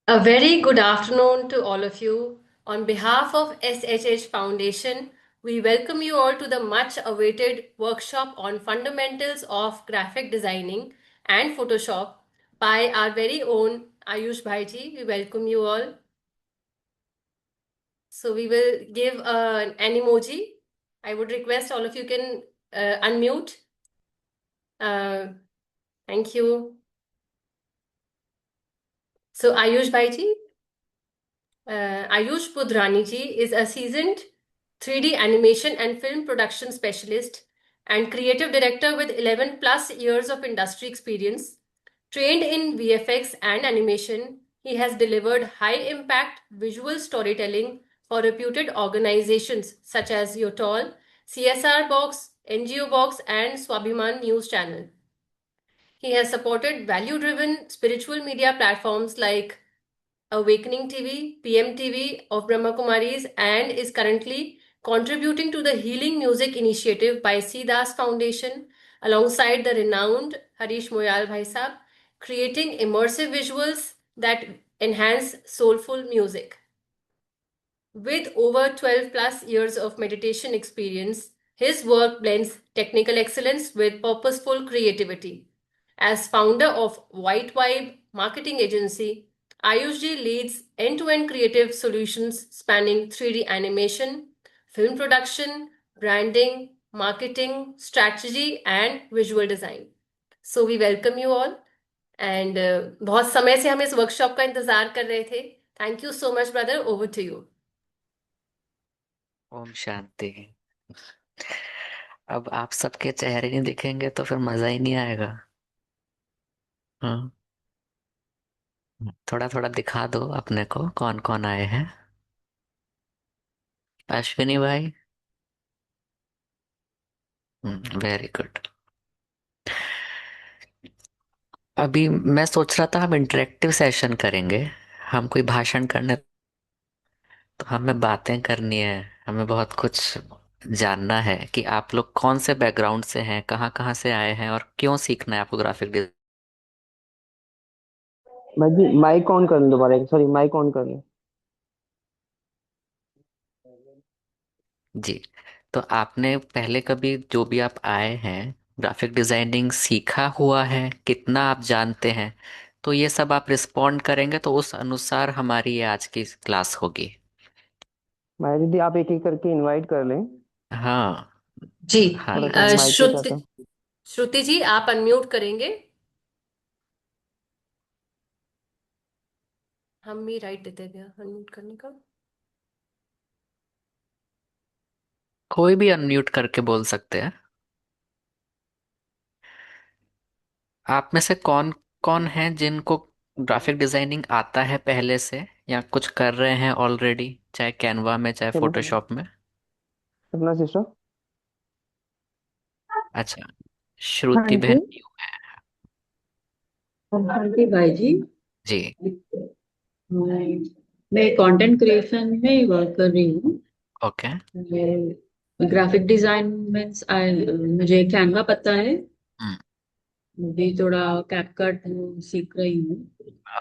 A very good afternoon to all of you. On behalf of SHH Foundation, we welcome you all to the much awaited workshop on fundamentals of graphic designing and Photoshop by our very own Ayush Bhaiji. We welcome you all. So we will give an emoji. I would request all of you can unmute. Uh, thank you. So Ayush Bhaiji, Ayush Pudhrani ji is a seasoned 3D animation and film production specialist and creative director with 11 plus years of industry experience. Trained in VFX and animation, he has delivered high impact visual storytelling for reputed organizations such as Yotol, CSR Box, NGO Box, and Swabhiman News Channel. He has supported value driven spiritual media platforms like Awakening TV, PMTV of Brahma Kumaris, and is currently contributing to the Healing Music Initiative by Siddhas Foundation alongside the renowned Harish Moyal Bhai Sahab, creating immersive visuals that enhance soulful music. With over 12 plus years of meditation experience, his work blends technical excellence with purposeful creativity. As founder of White Vibe Marketing Agency, Ayushji leads end-to-end creative solutions spanning 3D animation, film production, branding, marketing, strategy, and visual design. So we welcome you all. And बहुत समय से हम इस workshop का इंतजार कर रहे थे. Thank you so much brother. Over to you. ओम शांति। अब आप सबके चेहरे नहीं दिखेंगे तो फिर मजा ही नहीं आएगा। हाँ, थोड़ा थोड़ा दिखा दो अपने को कौन कौन आए हैं। अश्विनी भाई। Very good. अभी मैं सोच रहा था हम इंटरेक्टिव सेशन करेंगे। हम कोई भाषण करने तो हमें बातें करनी है। हमें बहुत कुछ जानना है कि आप लोग कौन से बैकग्राउंड से हैं, कहाँ कहाँ से आए हैं और क्यों सीखना है आपको ग्राफिक डिजाइन। भाई जी माइक ऑन कर लें दोबारा, सॉरी माइक ऑन कर लें। जी। तो आपने पहले कभी जो भी आप आए हैं ग्राफिक डिजाइनिंग सीखा हुआ है, कितना आप जानते हैं, तो ये सब आप रिस्पॉन्ड करेंगे तो उस अनुसार हमारी ये आज की क्लास होगी। भाई दीदी आप एक एक करके इनवाइट कर लें। हाँ। जी. हाँ थोड़ा सा यस। माइक पे क्या श्रुति था। श्रुति जी आप अनम्यूट करेंगे. हम भी राइट देते हैं भैया अनम्यूट करने का. कोई भी अनम्यूट करके बोल सकते हैं। आप में से कौन कौन है जिनको ग्राफिक डिजाइनिंग आता है पहले से या कुछ कर रहे हैं ऑलरेडी, चाहे कैनवा में चाहे चलो फोटोशॉप में। अपना सिस्टर। अच्छा। हाँ श्रुति जी। बहन न्यू है। हाँ जी भाई जी। जी। मैं कंटेंट क्रिएशन में वर्क कर रही हूँ। ओके। ग्राफिक डिजाइन मीन्स मुझे कैनवा पता है। मुझे थोड़ा कैपकट सीख रही हूँ।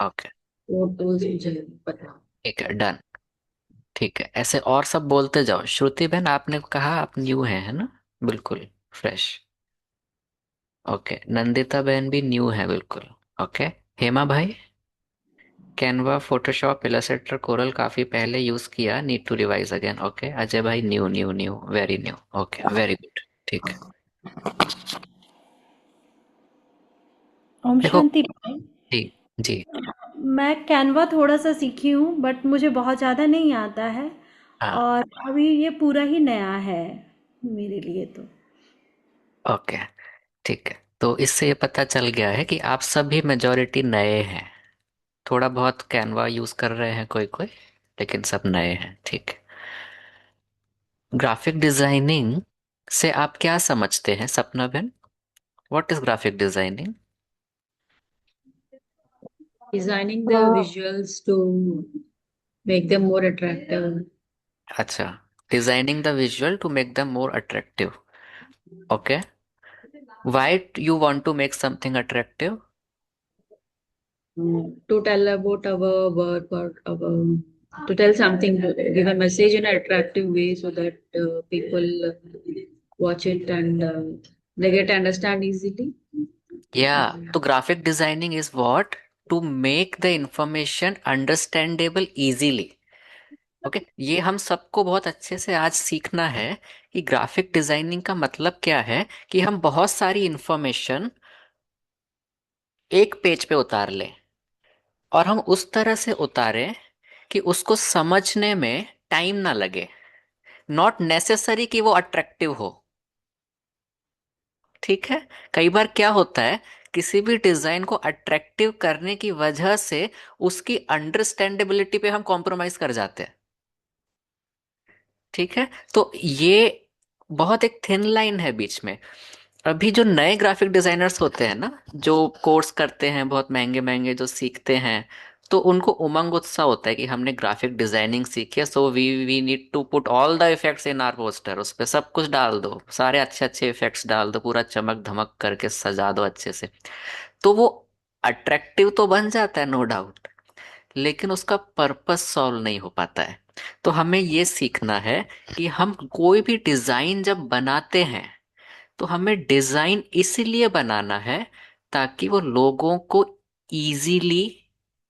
ओके। वो टूल्स मुझे पता है। ठीक है, डन। ठीक है, ऐसे और सब बोलते जाओ। श्रुति बहन आपने कहा आप न्यू है ना? बिल्कुल फ्रेश। ओके, नंदिता बहन भी न्यू है बिल्कुल। ओके। हेमा भाई, कैनवा फोटोशॉप इलस्ट्रेटर कोरल काफी पहले यूज किया, need to revise again. Okay, Ajay भाई new new new, very new. Okay, very good. ठीक है। ओम देखो। शांति भाई। जी। जी। मैं कैनवा थोड़ा सा सीखी हूँ बट मुझे बहुत ज़्यादा नहीं आता है। हाँ। और अभी ये पूरा ही नया है मेरे लिए तो। ओके। ठीक है, तो इससे ये पता चल गया है कि आप सभी मेजोरिटी नए हैं। थोड़ा बहुत कैनवा यूज कर रहे हैं कोई कोई, लेकिन सब नए हैं। ठीक है। ग्राफिक डिजाइनिंग से आप क्या समझते हैं सपना बहन? What is graphic designing? Designing the visuals to make them more attractive. अच्छा, designing the visual to make them more attractive. Okay. Why you want to make something attractive? to tell about our work or to tell something, give a message in an attractive way so that people watch it and they get understand easily. या तो graphic designing is what to make the information understandable easily. Okay, ये हम सबको बहुत अच्छे से आज सीखना है कि ग्राफिक डिजाइनिंग का मतलब क्या है, कि हम बहुत सारी इंफॉर्मेशन एक पेज पे उतार लें और हम उस तरह से उतारें कि उसको समझने में टाइम ना लगे। नॉट नेसेसरी कि वो अट्रैक्टिव हो। ठीक है, कई बार क्या होता है, किसी भी डिजाइन को अट्रैक्टिव करने की वजह से उसकी अंडरस्टैंडेबिलिटी पे हम कॉम्प्रोमाइज कर जाते हैं। ठीक है, तो ये बहुत एक थिन लाइन है बीच में। अभी जो नए ग्राफिक डिजाइनर्स होते हैं ना, जो कोर्स करते हैं बहुत महंगे महंगे, जो सीखते हैं, तो उनको उमंग उत्साह होता है कि हमने ग्राफिक डिजाइनिंग सीखी है, so we need to put all the effects in our poster. उस पे सब कुछ डाल दो, सारे अच्छे अच्छे इफेक्ट्स डाल दो, पूरा चमक धमक करके सजा दो अच्छे से। तो वो अट्रैक्टिव तो बन जाता है, नो डाउट, लेकिन उसका पर्पस सॉल्व नहीं हो पाता है। तो हमें ये सीखना है कि हम कोई भी डिजाइन जब बनाते हैं, तो हमें डिजाइन इसलिए बनाना है ताकि वो लोगों को easily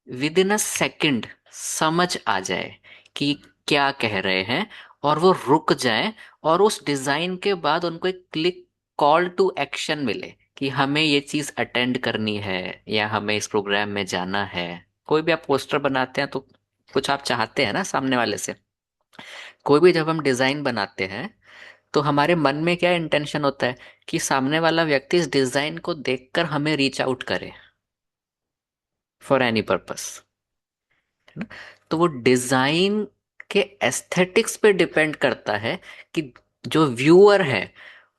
with in a second समझ आ जाए कि क्या कह रहे हैं, और वो रुक जाएं, और उस डिजाइन के बाद उनको एक क्लिक कॉल टू एक्शन मिले कि हमें ये चीज अटेंड करनी है या हमें इस प्रोग्राम में जाना है। कोई भी आप पोस्टर बनाते हैं तो कुछ आप चाहते हैं ना सामने वाले से। कोई भी जब हम डिजाइन बनाते हैं तो हमारे मन में क्या इंटेंशन होता है कि सामने वाला व्यक्ति इस डिजाइन को देखकर हमें रीच आउट करे फॉर एनी पर्पस, है ना। तो वो डिजाइन के एस्थेटिक्स पे डिपेंड करता है कि जो व्यूअर है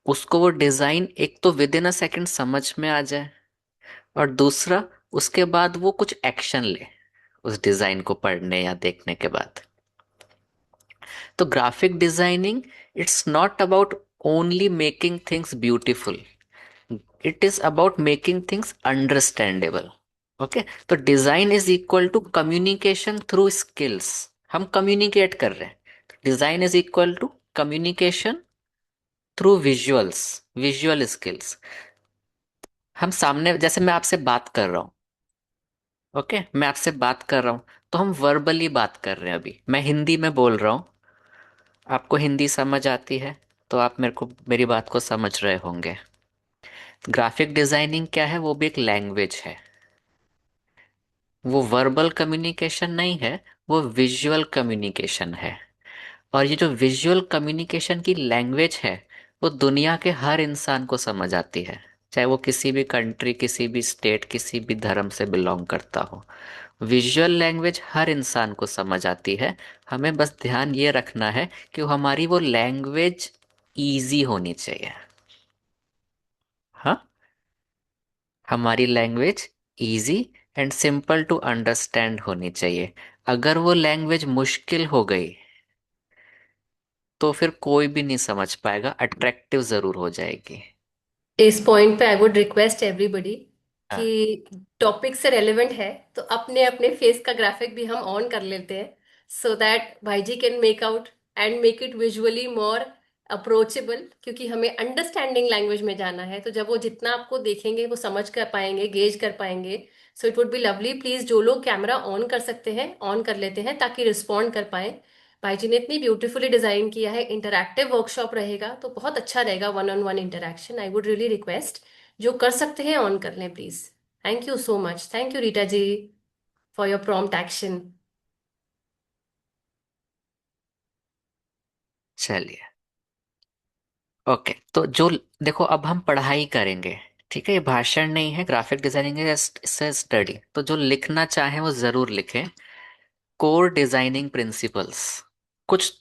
उसको वो डिजाइन एक तो विद इन अ सेकंड समझ में आ जाए, और दूसरा उसके बाद वो कुछ एक्शन ले उस डिजाइन को पढ़ने या देखने के बाद। तो graphic designing, it's not about only making things beautiful, it is about making things understandable. Okay, तो design is equal to communication through skills. हम कम्युनिकेट कर रहे हैं, design is equal to communication through visuals, visual skills. हम सामने, जैसे मैं आपसे बात कर रहा हूँ, ओके, मैं आपसे बात कर रहा हूँ, तो हम वर्बली बात कर रहे हैं। अभी मैं हिंदी में बोल रहा हूँ, आपको हिंदी समझ आती है, तो आप मेरे को मेरी बात को समझ रहे होंगे। ग्राफिक डिजाइनिंग क्या है, वो भी एक लैंग्वेज है। वो वर्बल कम्युनिकेशन नहीं है, वो विजुअल कम्युनिकेशन है। और ये जो विजुअल कम्युनिकेशन की लैंग्वेज है, वो दुनिया के हर इंसान को समझ आती है, चाहे वो किसी भी कंट्री, किसी भी स्टेट, किसी भी धर्म से बिलोंग करता हो। विजुअल लैंग्वेज हर इंसान को समझ आती है। हमें बस ध्यान ये रखना है कि हमारी वो लैंग्वेज इजी होनी चाहिए। हाँ, हमारी language easy and simple to understand होनी चाहिए। अगर वो लैंग्वेज मुश्किल हो गई तो फिर कोई भी नहीं समझ पाएगा, अट्रैक्टिव जरूर हो जाएगी। इस पॉइंट पे आई वुड रिक्वेस्ट एवरीबडी हाँ, कि टॉपिक से रेलेवेंट है तो अपने अपने फेस का ग्राफिक भी हम ऑन कर लेते हैं, सो दैट भाई जी can make out and make it visually more approachable, क्योंकि हमें अंडरस्टैंडिंग लैंग्वेज में जाना है। तो जब वो जितना आपको देखेंगे वो समझ कर पाएंगे, गेज कर पाएंगे। So it would be lovely, please जो लोग कैमरा ऑन कर सकते हैं ऑन कर लेते हैं ताकि रिस्पॉन्ड कर पाए। भाई जी ने इतनी ब्यूटीफुली डिजाइन किया है, इंटरैक्टिव वर्कशॉप रहेगा तो बहुत अच्छा रहेगा, one on one interaction. I would really request जो कर सकते हैं ऑन कर लें please. Thank you so much, thank you Rita ji for your prompt action. चलिए। ओके, तो जो, देखो अब हम पढ़ाई करेंगे, ठीक है, ये भाषण नहीं है, ग्राफिक डिजाइनिंग से स्टडी। तो जो लिखना चाहे वो जरूर लिखें। कोर डिजाइनिंग प्रिंसिपल्स, कुछ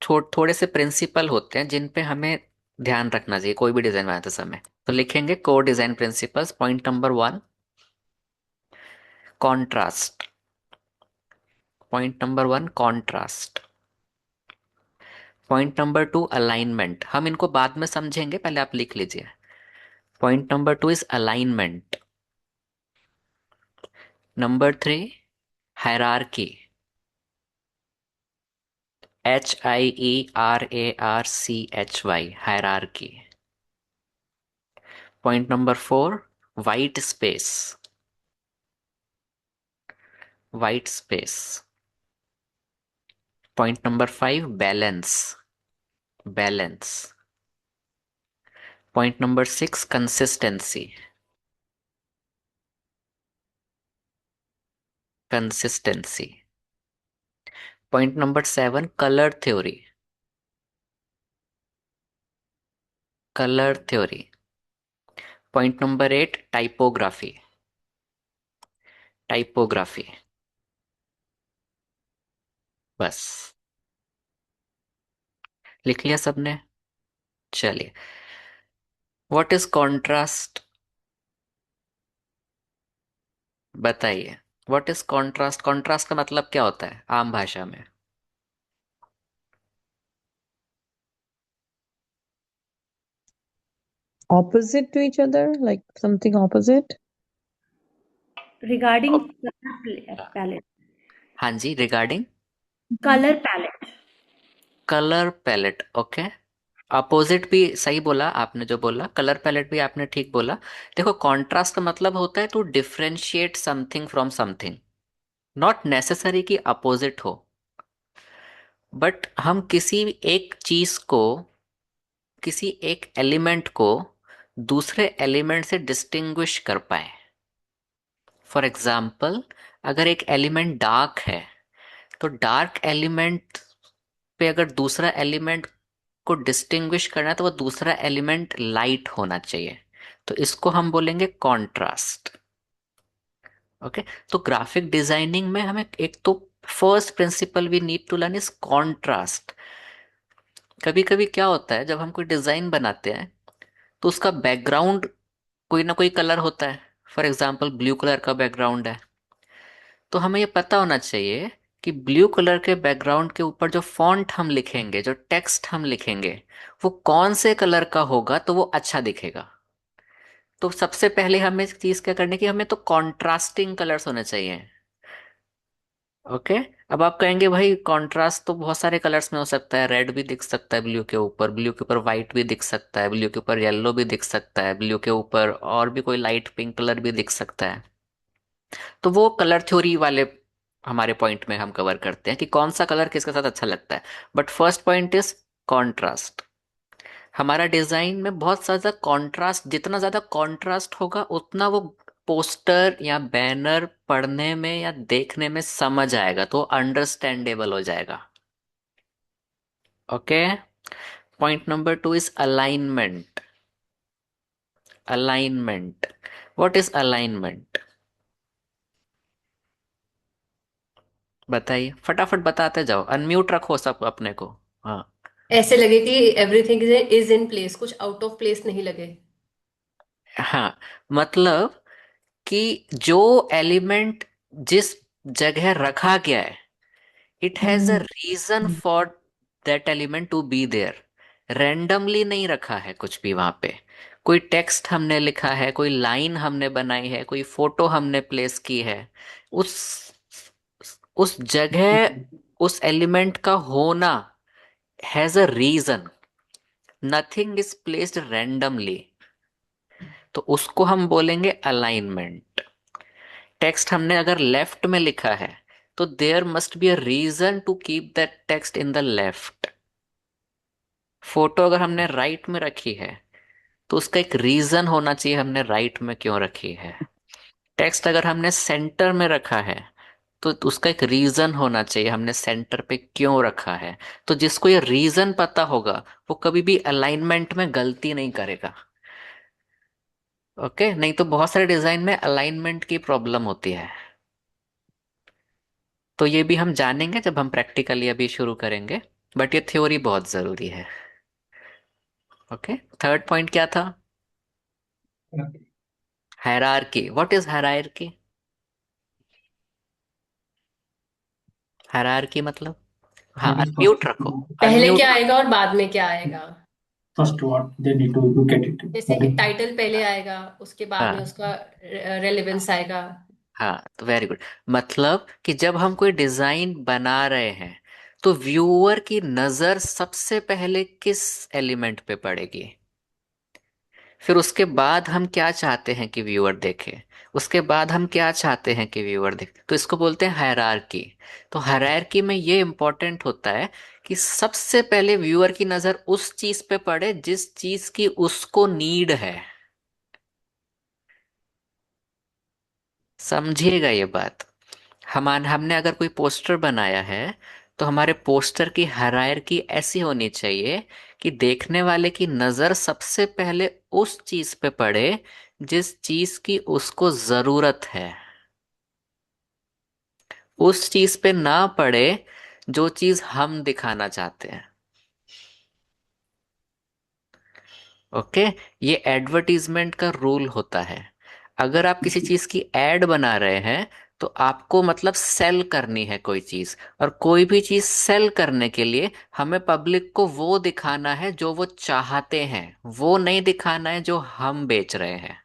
थोड़े से प्रिंसिपल होते हैं जिन पे हमें ध्यान रखना चाहिए कोई भी डिजाइन बनाते समय। तो लिखेंगे core design principles. Point number 1, contrast. Point number 1, contrast. Point number 2, alignment. हम इनको बाद में समझेंगे, पहले आप लिख लीजिए। Point number 2 is alignment. Number 3, hierarchy, HIERARCHY, hierarchy. Point number 4, white space, white space. Point number 5, balance, balance. Point number 6, consistency, consistency. Point number 7, colour theory, colour theory. Point number 8, typography, typography. बस लिख लिया सबने? चलिए, what is contrast? बताइए, what is contrast? Contrast का मतलब क्या होता है आम भाषा में? Opposite to each other, like something opposite. Regarding ओ- पैलेट, हाँ जी, regarding colour palette. Colour palette. Okay, opposite भी सही बोला आपने, जो बोला कलर पैलेट भी आपने ठीक बोला. देखो, कॉन्ट्रास्ट का मतलब होता है to differentiate something from something. Not necessary कि अपोजिट हो, बट हम किसी एक चीज को, किसी एक एलिमेंट को दूसरे एलिमेंट से डिस्टिंग्विश कर पाए. फॉर एग्जाम्पल, अगर एक एलिमेंट डार्क है, तो डार्क एलिमेंट पे अगर दूसरा एलिमेंट को डिस्टिंग्विश करना है तो वो दूसरा एलिमेंट लाइट होना चाहिए. तो इसको हम बोलेंगे कॉन्ट्रास्ट. ओके, तो ग्राफिक डिजाइनिंग में हमें एक तो first principle we need to learn is contrast. कभी कभी क्या होता है, जब हम कोई डिजाइन बनाते हैं तो उसका बैकग्राउंड कोई ना कोई कलर होता है. फॉर एग्जाम्पल, ब्लू कलर का बैकग्राउंड है, तो हमें ये पता होना चाहिए कि ब्लू कलर के बैकग्राउंड के ऊपर जो फॉन्ट हम लिखेंगे, जो टेक्स्ट हम लिखेंगे, वो कौन से कलर का होगा तो वो अच्छा दिखेगा. तो सबसे पहले हमें इस चीज क्या करने की, हमें तो कॉन्ट्रास्टिंग कलर्स होने चाहिए. ओके, अब आप कहेंगे भाई कॉन्ट्रास्ट तो बहुत सारे कलर्स में हो सकता है. रेड भी दिख सकता है ब्लू के ऊपर, ब्लू के ऊपर व्हाइट भी दिख सकता है, ब्लू के ऊपर येलो भी दिख सकता है, ब्लू के ऊपर और भी कोई लाइट पिंक कलर भी दिख सकता है. तो वो कलर थ्योरी वाले हमारे पॉइंट में हम कवर करते हैं कि कौन सा कलर किसके साथ अच्छा लगता है. But first point is contrast. हमारा डिजाइन में बहुत ज्यादा कॉन्ट्रास्ट, जितना ज्यादा कॉन्ट्रास्ट होगा उतना वो पोस्टर या बैनर पढ़ने में या देखने में समझ आएगा, तो अंडरस्टैंडेबल हो जाएगा. Okay, point number 2 is alignment. Alignment, what is alignment? बताइए, फटाफट बताते जाओ, अनम्यूट रखो सब अपने को. हाँ, ऐसे लगे कि एवरीथिंग इज इन प्लेस, कुछ आउट ऑफ प्लेस नहीं लगे। हाँ, मतलब कि जो एलिमेंट जिस जगह रखा गया है, it has a reason for that element to be there. Randomly नहीं रखा है कुछ भी वहां पे. कोई टेक्स्ट हमने लिखा है, कोई लाइन हमने बनाई है, कोई फोटो हमने प्लेस की है. उस उस जगह उस एलिमेंट का होना has a reason. Nothing is placed randomly. तो उसको हम बोलेंगे अलाइनमेंट. टेक्स्ट हमने अगर लेफ्ट में लिखा है, तो there must be a reason to keep that text in the left. Photo अगर हमने राइट में रखी है, तो उसका एक रीजन होना चाहिए हमने राइट में क्यों रखी है. टेक्स्ट अगर हमने सेंटर में रखा है, तो उसका एक रीजन होना चाहिए हमने सेंटर पे क्यों रखा है. तो जिसको ये रीजन पता होगा, वो कभी भी अलाइनमेंट में गलती नहीं करेगा. ओके, नहीं तो बहुत सारे डिजाइन में अलाइनमेंट की प्रॉब्लम होती है. तो ये भी हम जानेंगे जब हम प्रैक्टिकली अभी शुरू करेंगे, बट ये थ्योरी बहुत जरूरी है. ओके, थर्ड पॉइंट क्या था? Hierarchy. What is hierarchy? Hierarchy मतलब, हाँ, Maybe first, अनम्यूट रखो, पहले अनम्यूट. क्या आएगा और बाद में क्या आएगा। first what they need to look at it. जैसे That is, टाइटल पहले आएगा, उसके बाद में हाँ, उसका रेलेवेंस आएगा। हाँ, तो वेरी गुड। मतलब कि जब हम कोई डिजाइन बना रहे हैं तो व्यूअर की नजर सबसे पहले किस एलिमेंट पे पड़ेगी, फिर उसके बाद हम क्या चाहते हैं कि व्यूअर देखे, उसके बाद हम क्या चाहते हैं कि व्यूअर देखे, तो इसको बोलते हैं हायरार्की। तो हायरार्की में ये इंपॉर्टेंट होता है कि सबसे पहले व्यूअर की नजर उस चीज पे पड़े जिस चीज की उसको नीड है। समझिएगा ये बात। हमने अगर कोई पोस्टर बनाया है तो हमारे पोस्टर की हायरार्की ऐसी होनी चाहिए कि देखने वाले की नजर सबसे पहले उस चीज पे पड़े जिस चीज की उसको जरूरत है, उस चीज पे ना पड़े जो चीज हम दिखाना चाहते हैं। ओके, ये एडवर्टीजमेंट का रूल होता है। अगर आप किसी चीज की एड बना रहे हैं तो आपको मतलब सेल करनी है कोई चीज, और कोई भी चीज सेल करने के लिए हमें पब्लिक को वो दिखाना है जो वो चाहते हैं, वो नहीं दिखाना है जो हम बेच रहे हैं।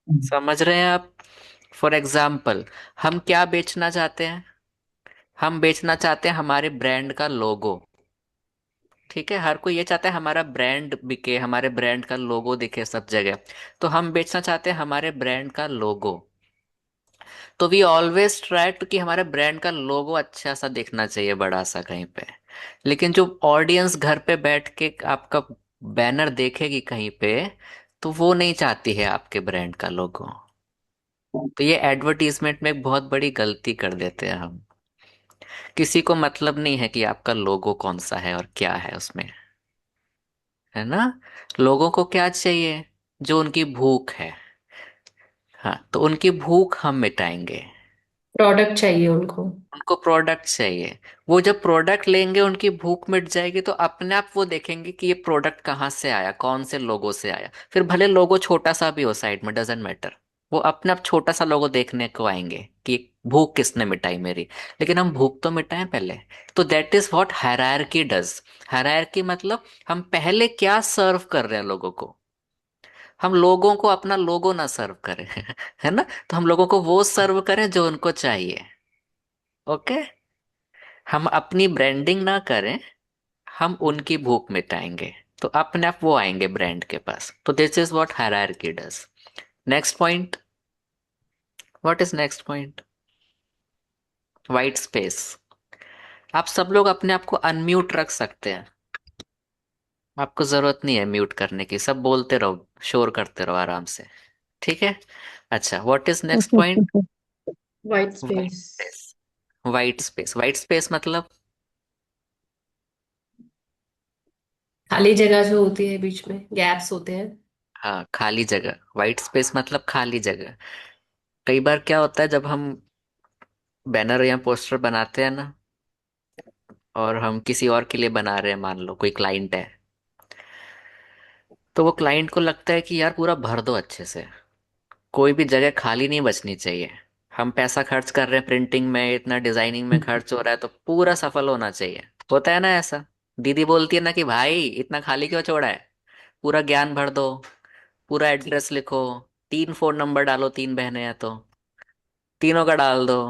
समझ रहे हैं आप? फॉर एग्जाम्पल, हम क्या बेचना चाहते हैं? हम बेचना चाहते हैं हमारे ब्रांड का लोगो। ठीक है, हर कोई ये चाहता है हमारा ब्रांड बिके, हमारे ब्रांड का लोगो दिखे सब जगह। तो हम बेचना चाहते हैं हमारे ब्रांड का लोगो। तो वी ऑलवेज ट्राई टू कि हमारे ब्रांड का लोगो अच्छा सा दिखना चाहिए, बड़ा सा कहीं पे। लेकिन जो ऑडियंस घर पे बैठ के आपका बैनर देखेगी कहीं पे, तो वो नहीं चाहती है आपके ब्रांड का लोगो। तो ये एडवर्टीजमेंट में एक बहुत बड़ी गलती कर देते हैं हम। किसी को मतलब नहीं है कि आपका लोगो कौन सा है और क्या है उसमें, है ना? लोगों को क्या चाहिए? जो उनकी भूख है। हाँ, तो उनकी भूख हम मिटाएंगे। प्रोडक्ट चाहिए उनको। उनको प्रोडक्ट चाहिए। वो जब प्रोडक्ट लेंगे उनकी भूख मिट जाएगी, तो अपने आप वो देखेंगे कि ये प्रोडक्ट कहाँ से आया, कौन से लोगो से आया। फिर भले लोगो छोटा सा भी हो साइड में, डजेंट मैटर। वो अपने आप छोटा सा लोगो देखने को आएंगे कि भूख किसने मिटाई मेरी। लेकिन हम भूख तो मिटाएं पहले। तो that is what hierarchy does. Hierarchy मतलब हम पहले क्या सर्व कर रहे हैं लोगों को। हम लोगों को अपना लोगो ना सर्व करें है ना? तो हम लोगों को वो सर्व करें जो उनको चाहिए। ओके, हम अपनी ब्रांडिंग ना करें, हम उनकी भूख मिटाएंगे। तो अपने आप वो आएंगे ब्रांड के पास। तो this is what hierarchy does. Next point, what is next point? White space. आप सब लोग अपने आप को अनम्यूट रख सकते हैं। आपको जरूरत नहीं है म्यूट करने की, सब बोलते रहो, शोर करते रहो आराम से। ठीक है। अच्छा, what is next point? White white space. Space. White space, white space मतलब? खाली जगह जो होती है, बीच में गैप्स होते हैं। हाँ, खाली जगह। वाइट स्पेस मतलब खाली जगह। कई बार क्या होता है जब हम बैनर या पोस्टर बनाते हैं ना, और हम किसी और के लिए बना रहे हैं, मान लो कोई क्लाइंट है, तो वो क्लाइंट को लगता है कि यार पूरा भर दो अच्छे से, कोई भी जगह खाली नहीं बचनी चाहिए। हम पैसा खर्च कर रहे हैं प्रिंटिंग में, इतना डिजाइनिंग में खर्च हो रहा है, तो पूरा सफल होना चाहिए। होता है ना ऐसा? दीदी बोलती है ना कि भाई इतना खाली क्यों छोड़ा है, पूरा ज्ञान भर दो, पूरा एड्रेस लिखो, 3 फोन नंबर डालो, 3 बहनें हैं तो तीनों का डाल दो,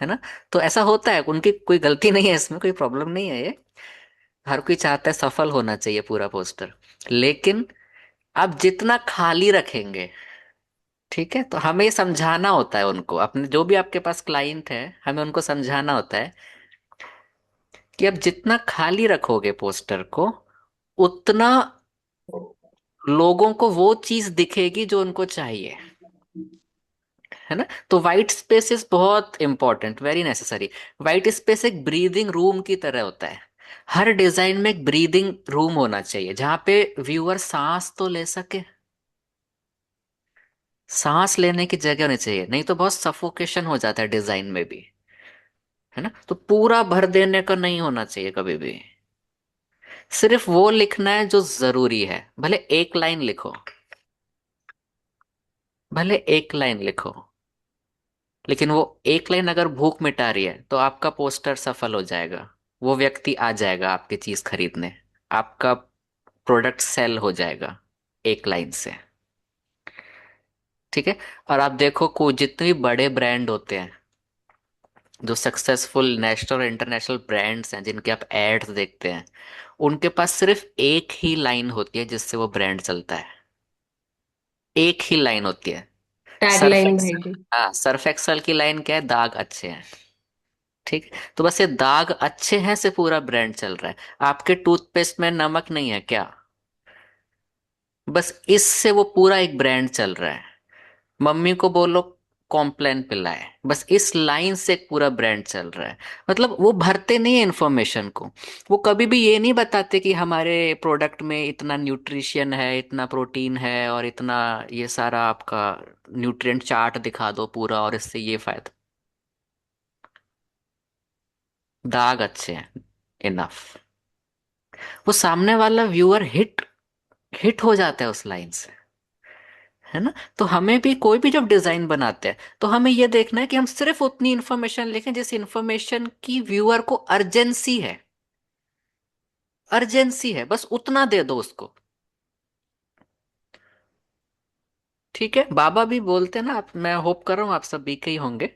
है ना? तो ऐसा होता है, उनकी कोई गलती नहीं है इसमें, कोई प्रॉब्लम नहीं है ये। हर कोई चाहता है सफल होना चाहिए पूरा पोस्टर। लेकिन आप जितना खाली रखेंगे, ठीक है, तो हमें समझाना होता है उनको, अपने जो भी आपके पास क्लाइंट है, हमें उनको समझाना होता है कि अब जितना खाली रखोगे पोस्टर को, उतना लोगों को वो चीज दिखेगी जो उनको चाहिए, है ना? तो वाइट स्पेस इज बहुत important, very necessary. White space एक ब्रीदिंग रूम की तरह होता है। हर डिजाइन में एक ब्रीदिंग रूम होना चाहिए जहां पे व्यूअर सांस तो ले सके। सांस लेने की जगह होनी चाहिए, नहीं तो बहुत सफोकेशन हो जाता है डिजाइन में भी, है ना? तो पूरा भर देने का नहीं होना चाहिए कभी भी। सिर्फ वो लिखना है जो जरूरी है। भले एक लाइन लिखो, भले एक लाइन लिखो, लेकिन वो एक लाइन अगर भूख मिटा रही है तो आपका पोस्टर सफल हो जाएगा। वो व्यक्ति आ जाएगा आपकी चीज खरीदने, आपका प्रोडक्ट सेल हो जाएगा एक लाइन से। ठीक है। और आप देखो को जितने भी बड़े ब्रांड होते हैं, जो सक्सेसफुल नेशनल और इंटरनेशनल ब्रांड्स हैं जिनके आप एड्स देखते हैं, उनके पास सिर्फ एक ही लाइन होती है जिससे वो ब्रांड चलता है। एक ही लाइन होती है। सर्फ टैगलाइन भाई एक्सल। जी। हाँ, सर्फ एक्सल की लाइन क्या है? दाग अच्छे हैं। ठीक है? तो बस ये दाग अच्छे हैं से पूरा ब्रांड चल रहा है। आपके टूथपेस्ट में नमक नहीं है क्या? बस इससे वो पूरा एक ब्रांड चल रहा है। मम्मी को बोलो कॉम्प्लान पिलाए, बस इस लाइन से एक पूरा ब्रांड चल रहा है। मतलब वो भरते नहीं है इन्फॉर्मेशन को। वो कभी भी ये नहीं बताते कि हमारे प्रोडक्ट में इतना न्यूट्रिशन है, इतना प्रोटीन है, और इतना ये सारा आपका न्यूट्रिएंट चार्ट दिखा दो पूरा, और इससे ये फायदा। दाग अच्छे हैं, इनफ। वो सामने वाला व्यूअर हिट हिट हो जाता है उस लाइन से, है ना? तो हमें भी कोई भी जब डिजाइन बनाते हैं तो हमें यह देखना है कि हम सिर्फ उतनी इंफॉर्मेशन लिखें जिस इंफॉर्मेशन की व्यूअर को अर्जेंसी है। अर्जेंसी है, बस उतना दे दो उसको। ठीक है? बाबा भी बोलते हैं ना, आप, मैं होप कर रहा हूँ आप सब भी के ही होंगे।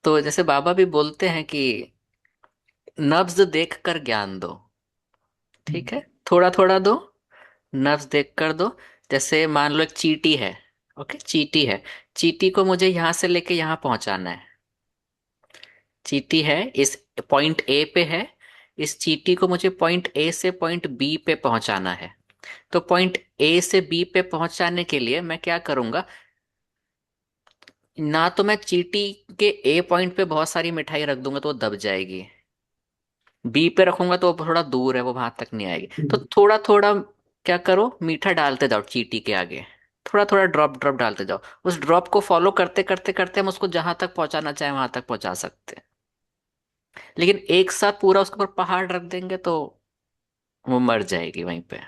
तो जैसे बाबा भी बोलते हैं कि नब्ज देख कर ज्ञान दो। ठीक है? थोड़ा थोड़ा दो, नब्ज देख कर दो। जैसे मान लो एक चींटी है। ओके, चींटी है। चींटी को मुझे यहां से लेके यहां पहुंचाना है। चींटी है, इस पॉइंट ए पे है। इस चींटी को मुझे पॉइंट ए से पॉइंट बी पे पहुंचाना है। तो पॉइंट ए से बी पे पहुंचाने के लिए मैं क्या करूंगा? ना तो मैं चींटी के ए पॉइंट पे बहुत सारी मिठाई रख दूंगा तो वो दब जाएगी। बी पे रखूंगा तो वो थोड़ा दूर है, वो वहां तक नहीं आएगी। तो थोड़ा थोड़ा क्या करो, मीठा डालते जाओ चींटी के आगे। थोड़ा थोड़ा ड्रॉप ड्रॉप डालते जाओ। उस ड्रॉप को फॉलो करते करते करते हम उसको जहां तक पहुंचाना चाहे वहां तक पहुंचा सकते हैं। लेकिन एक साथ पूरा उसके ऊपर पहाड़ रख देंगे तो वो मर जाएगी वहीं पे, है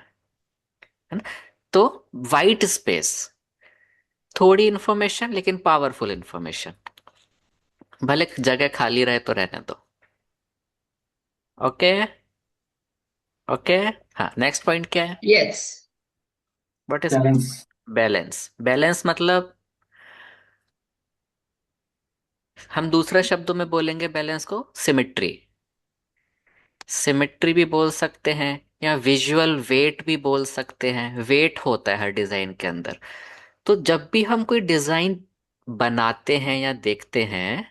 ना? तो वाइट स्पेस, थोड़ी इंफॉर्मेशन लेकिन पावरफुल इंफॉर्मेशन। भले जगह खाली रहे तो रहने दो। ओके। ओके। हाँ, नेक्स्ट पॉइंट क्या है? Yes. What is Balance. Balance? Balance मतलब, हम दूसरे शब्दों में बोलेंगे बैलेंस को सिमिट्री। सिमिट्री भी बोल सकते हैं, या विजुअल वेट भी बोल सकते हैं। वेट होता है हर डिजाइन के अंदर। तो जब भी हम कोई डिजाइन बनाते हैं या देखते हैं,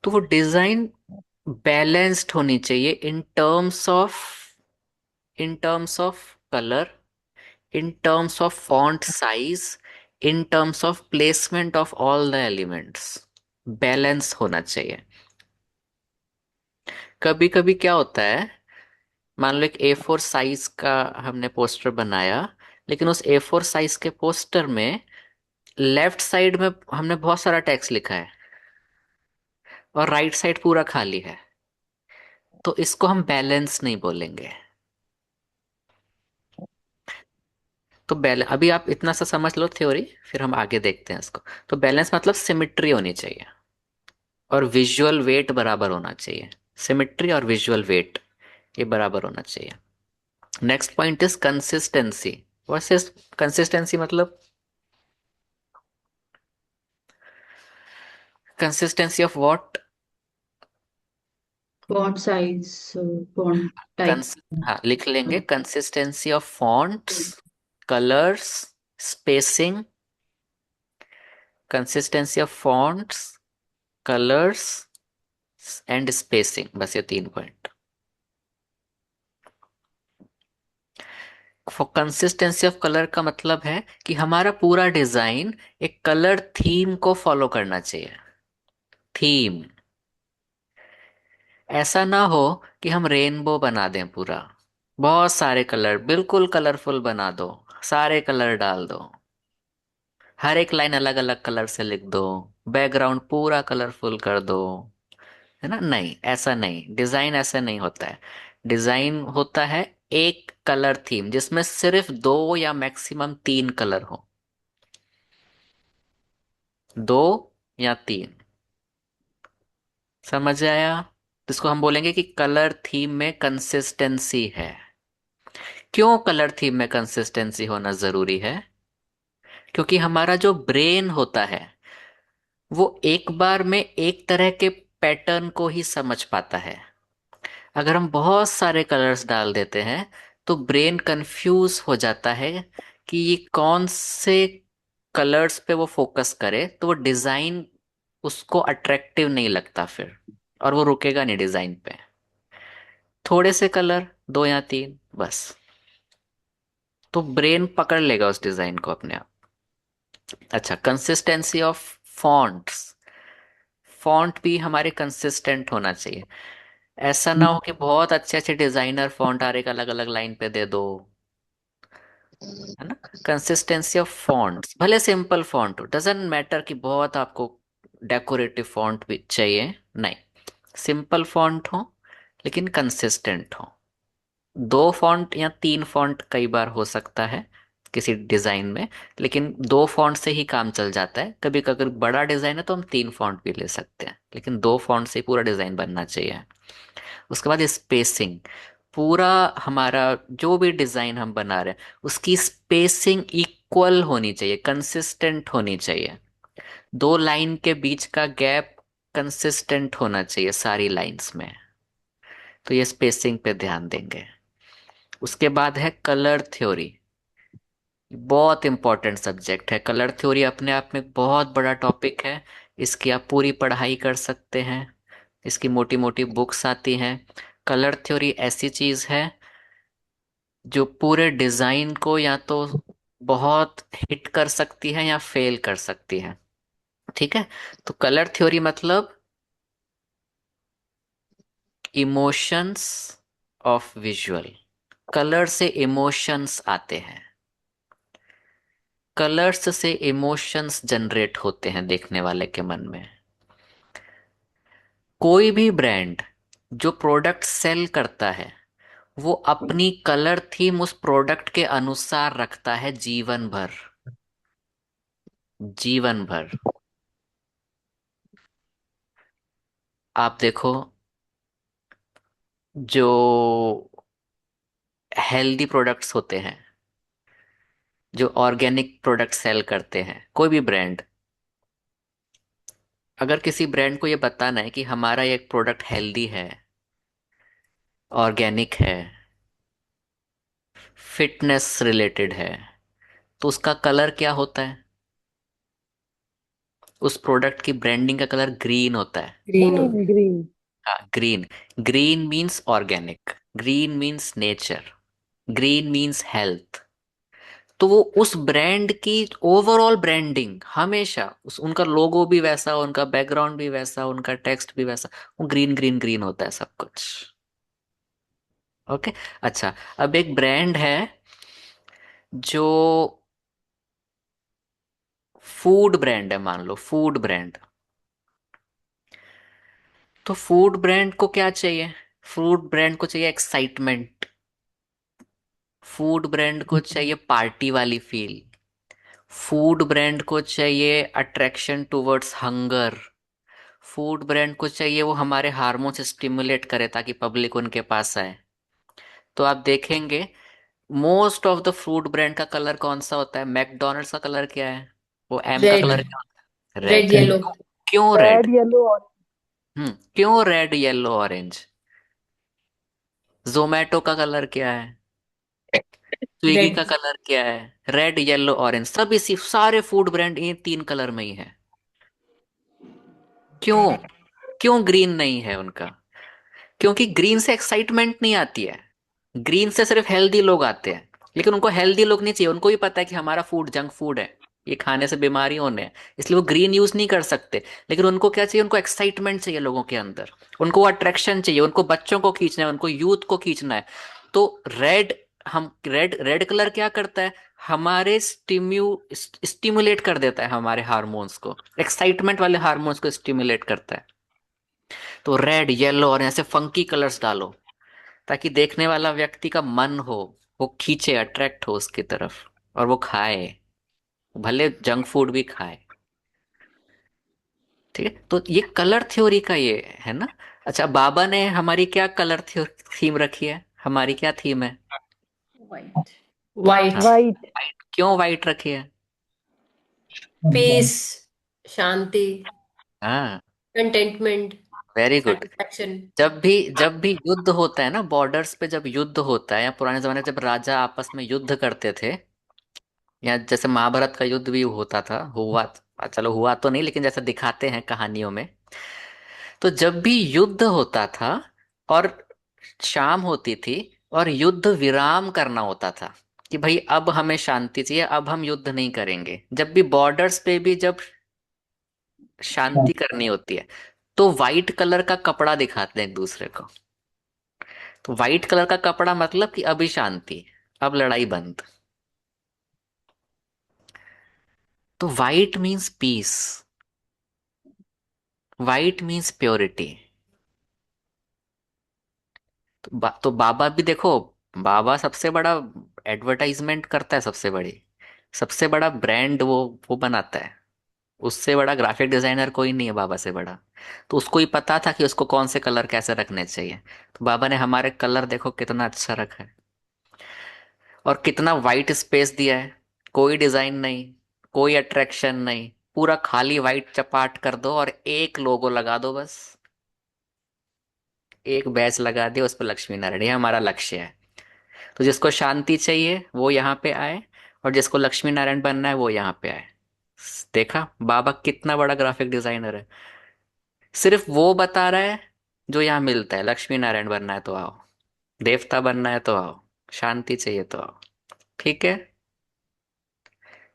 तो वो डिजाइन बैलेंस्ड होनी चाहिए in terms of colour, in terms of font size, in terms of placement of all the elements. Balance होना चाहिए। कभी कभी क्या होता है, मान लो एक A4 साइज का हमने पोस्टर बनाया, लेकिन उस A4 साइज के पोस्टर में लेफ्ट साइड में हमने बहुत सारा टेक्स्ट लिखा है और राइट साइड पूरा खाली है। तो इसको हम बैलेंस नहीं बोलेंगे। तो बैलेंस, अभी आप इतना सा समझ लो थ्योरी, फिर हम आगे देखते हैं इसको। तो बैलेंस मतलब सिमिट्री होनी चाहिए और विजुअल वेट बराबर होना चाहिए। सिमिट्री और विजुअल वेट ये बराबर होना चाहिए। Next point is consistency. What is consistency? मतलब consistency of what? Font size, font type. कंस हाँ, लिख लेंगे consistency of fonts, colours, spacing. Consistency of fonts, colours and spacing, बस ये 3 point. For consistency of colour का मतलब है कि हमारा पूरा डिजाइन एक कलर थीम को फॉलो करना चाहिए। थीम। ऐसा ना हो कि हम रेनबो बना दें पूरा, बहुत सारे कलर, बिल्कुल कलरफुल बना दो, सारे कलर डाल दो, हर एक लाइन अलग अलग कलर से लिख दो, बैकग्राउंड पूरा कलरफुल कर दो, है ना? नहीं, ऐसा नहीं, डिजाइन ऐसा नहीं होता है। डिजाइन होता है एक कलर थीम जिसमें सिर्फ 2 या मैक्सिमम 3 कलर हो। 2 या 3। समझ आया? तो इसको हम बोलेंगे कि कलर थीम में कंसिस्टेंसी है। क्यों कलर थीम में कंसिस्टेंसी होना जरूरी है? क्योंकि हमारा जो ब्रेन होता है वो एक बार में एक तरह के पैटर्न को ही समझ पाता है। अगर हम बहुत सारे कलर्स डाल देते हैं तो ब्रेन कंफ्यूज हो जाता है कि ये कौन से कलर्स पे वो फोकस करे, तो वो डिजाइन उसको अट्रैक्टिव नहीं लगता फिर, और वो रुकेगा नहीं डिजाइन पे। थोड़े से कलर, दो या तीन बस, तो ब्रेन पकड़ लेगा उस डिजाइन को अपने आप। अच्छा, कंसिस्टेंसी ऑफ फॉन्ट्स। फॉन्ट भी हमारे कंसिस्टेंट होना चाहिए। ऐसा ना हो कि बहुत अच्छे अच्छे डिजाइनर फॉन्ट हर एक अलग अलग लाइन पे दे दो, है ना। कंसिस्टेंसी ऑफ फॉन्ट्स, भले सिंपल फॉन्ट हो, डजेंट मैटर कि बहुत आपको डेकोरेटिव फॉन्ट भी चाहिए, नहीं, सिंपल फॉन्ट हो लेकिन कंसिस्टेंट हो। दो फॉन्ट या तीन फॉन्ट कई बार हो सकता है किसी डिजाइन में, लेकिन दो फॉन्ट से ही काम चल जाता है। कभी अगर बड़ा डिजाइन है तो हम तीन फॉन्ट भी ले सकते हैं, लेकिन दो फॉन्ट से ही पूरा डिजाइन बनना चाहिए। उसके बाद स्पेसिंग, पूरा हमारा जो भी डिजाइन हम बना रहे हैं उसकी स्पेसिंग इक्वल होनी चाहिए, कंसिस्टेंट होनी चाहिए। दो लाइन के बीच का गैप कंसिस्टेंट होना चाहिए सारी लाइंस में, तो ये स्पेसिंग पे ध्यान देंगे। उसके बाद है कलर थ्योरी। बहुत इंपॉर्टेंट सब्जेक्ट है कलर थ्योरी, अपने आप में बहुत बड़ा टॉपिक है। इसकी आप पूरी पढ़ाई कर सकते हैं, इसकी मोटी मोटी बुक्स आती हैं। कलर थ्योरी ऐसी चीज है जो पूरे डिजाइन को या तो बहुत हिट कर सकती है या फेल कर सकती है। ठीक है, तो कलर थ्योरी मतलब इमोशंस ऑफ विजुअल। कलर से इमोशंस आते हैं, कलर्स से इमोशंस जनरेट होते हैं देखने वाले के मन में। कोई भी ब्रांड जो प्रोडक्ट सेल करता है वो अपनी कलर थीम उस प्रोडक्ट के अनुसार रखता है जीवन भर, जीवन भर। आप देखो, जो हेल्दी प्रोडक्ट्स होते हैं, जो ऑर्गेनिक प्रोडक्ट सेल करते हैं, कोई भी ब्रांड, अगर किसी ब्रांड को ये बताना है कि हमारा ये प्रोडक्ट हेल्दी है, ऑर्गेनिक है, फिटनेस रिलेटेड है, तो उसका कलर क्या होता है? उस प्रोडक्ट की ब्रांडिंग का कलर ग्रीन होता है। Green Green, green. हाँ, green. Green means organic, green means nature, green means health. तो वो उस ब्रांड की ओवरऑल ब्रांडिंग हमेशा उस, उनका लोगो भी वैसा, उनका बैकग्राउंड भी वैसा, उनका टेक्स्ट भी वैसा, वो ग्रीन ग्रीन ग्रीन होता है सब कुछ। ओके। अच्छा, अब एक ब्रांड है जो फूड ब्रांड है, मान लो फूड ब्रांड। तो फूड ब्रांड को क्या चाहिए? फूड ब्रांड को चाहिए एक्साइटमेंट, फूड ब्रांड को चाहिए पार्टी वाली फील, फूड ब्रांड को चाहिए attraction towards hunger, food brand को चाहिए वो हमारे हार्मोन से स्टिमुलेट करे ताकि पब्लिक उनके पास आए। तो आप देखेंगे most of the food brand का कलर कौन सा होता है? मैकडोनल्ड्स का कलर क्या है? वो एम का रेड, कलर क्या होता है? Red red. येलो। क्यों Red, रेड? yellow, or क्यों रेड येलो ऑरेंज? जोमेटो का कलर क्या है? Swiggy red. का कलर क्या है? Red yellow orange. सब इसी, सारे फूड ब्रांड ये तीन कलर में ही है। क्यों? क्यों ग्रीन नहीं है उनका? क्योंकि ग्रीन से एक्साइटमेंट नहीं आती है, ग्रीन से सिर्फ हेल्दी लोग आते हैं। लेकिन उनको हेल्दी लोग नहीं चाहिए, उनको भी पता है कि हमारा फूड जंक फूड है, ये खाने से बीमारी होने हैं, इसलिए वो ग्रीन यूज नहीं कर सकते। लेकिन उनको क्या चाहिए? उनको एक्साइटमेंट चाहिए लोगों के अंदर, उनको अट्रैक्शन चाहिए, उनको बच्चों को खींचना है, उनको यूथ को खींचना है। तो रेड, हम रेड, रेड कलर क्या करता है? हमारे स्टिमुलेट कर देता है, हमारे हार्मोन्स को, एक्साइटमेंट वाले हार्मोन्स को स्टिमुलेट करता है। तो रेड येलो और ऐसे फंकी कलर्स डालो ताकि देखने वाला व्यक्ति का मन हो, वो खींचे, अट्रैक्ट हो उसकी तरफ, और वो खाए, भले जंक फूड भी खाए। ठीक है, तो ये कलर थ्योरी का ये है ना। अच्छा, बाबा ने हमारी क्या कलर थीम रखी है? हमारी क्या थीम है? वाइट। वाइट। हाँ, white. वाइट। क्यों वाइट रखी है? पीस, शांति, हाँ, कंटेंटमेंट, वेरी गुड। सेटिस्फैक्शन। जब भी युद्ध होता है ना, बॉर्डर्स पे जब युद्ध होता है, या पुराने जमाने में जब राजा आपस में युद्ध करते थे, या जैसे महाभारत का युद्ध भी होता था, चलो हुआ तो नहीं, लेकिन जैसे दिखाते हैं कहानियों में, तो जब भी युद्ध होता था और शाम होती थी और युद्ध विराम करना होता था कि भाई अब हमें शांति चाहिए, अब हम युद्ध नहीं करेंगे, जब भी बॉर्डर्स पे भी जब शांति करनी होती है, तो वाइट कलर का कपड़ा दिखाते हैं एक दूसरे को। तो वाइट कलर का कपड़ा मतलब कि अभी शांति, अब लड़ाई बंद। तो white means peace, white means purity. तो बाबा भी देखो, बाबा सबसे बड़ा एडवर्टाइजमेंट करता है, सबसे बड़ा ब्रांड वो बनाता है। उससे बड़ा ग्राफिक डिजाइनर कोई नहीं है बाबा से बड़ा। तो उसको ही पता था कि उसको कौन से कलर कैसे रखने चाहिए। तो बाबा ने हमारे कलर देखो कितना अच्छा रखा है, और कितना वाइट स्पेस दिया है। कोई डिजाइन नहीं, कोई अट्रैक्शन नहीं, पूरा खाली वाइट चपाट कर दो और एक लोगो लगा दो बस। एक बैच लगा दिया, उस पर लक्ष्मी नारायण, ये हमारा लक्ष्य है। तो जिसको शांति चाहिए वो यहाँ पे आए, और जिसको लक्ष्मी नारायण बनना है वो यहाँ पे आए। देखा बाबा कितना बड़ा ग्राफिक डिजाइनर है। सिर्फ वो बता रहा है जो यहाँ मिलता है। लक्ष्मी नारायण बनना है तो आओ, देवता बनना है तो आओ, शांति चाहिए तो आओ। ठीक है।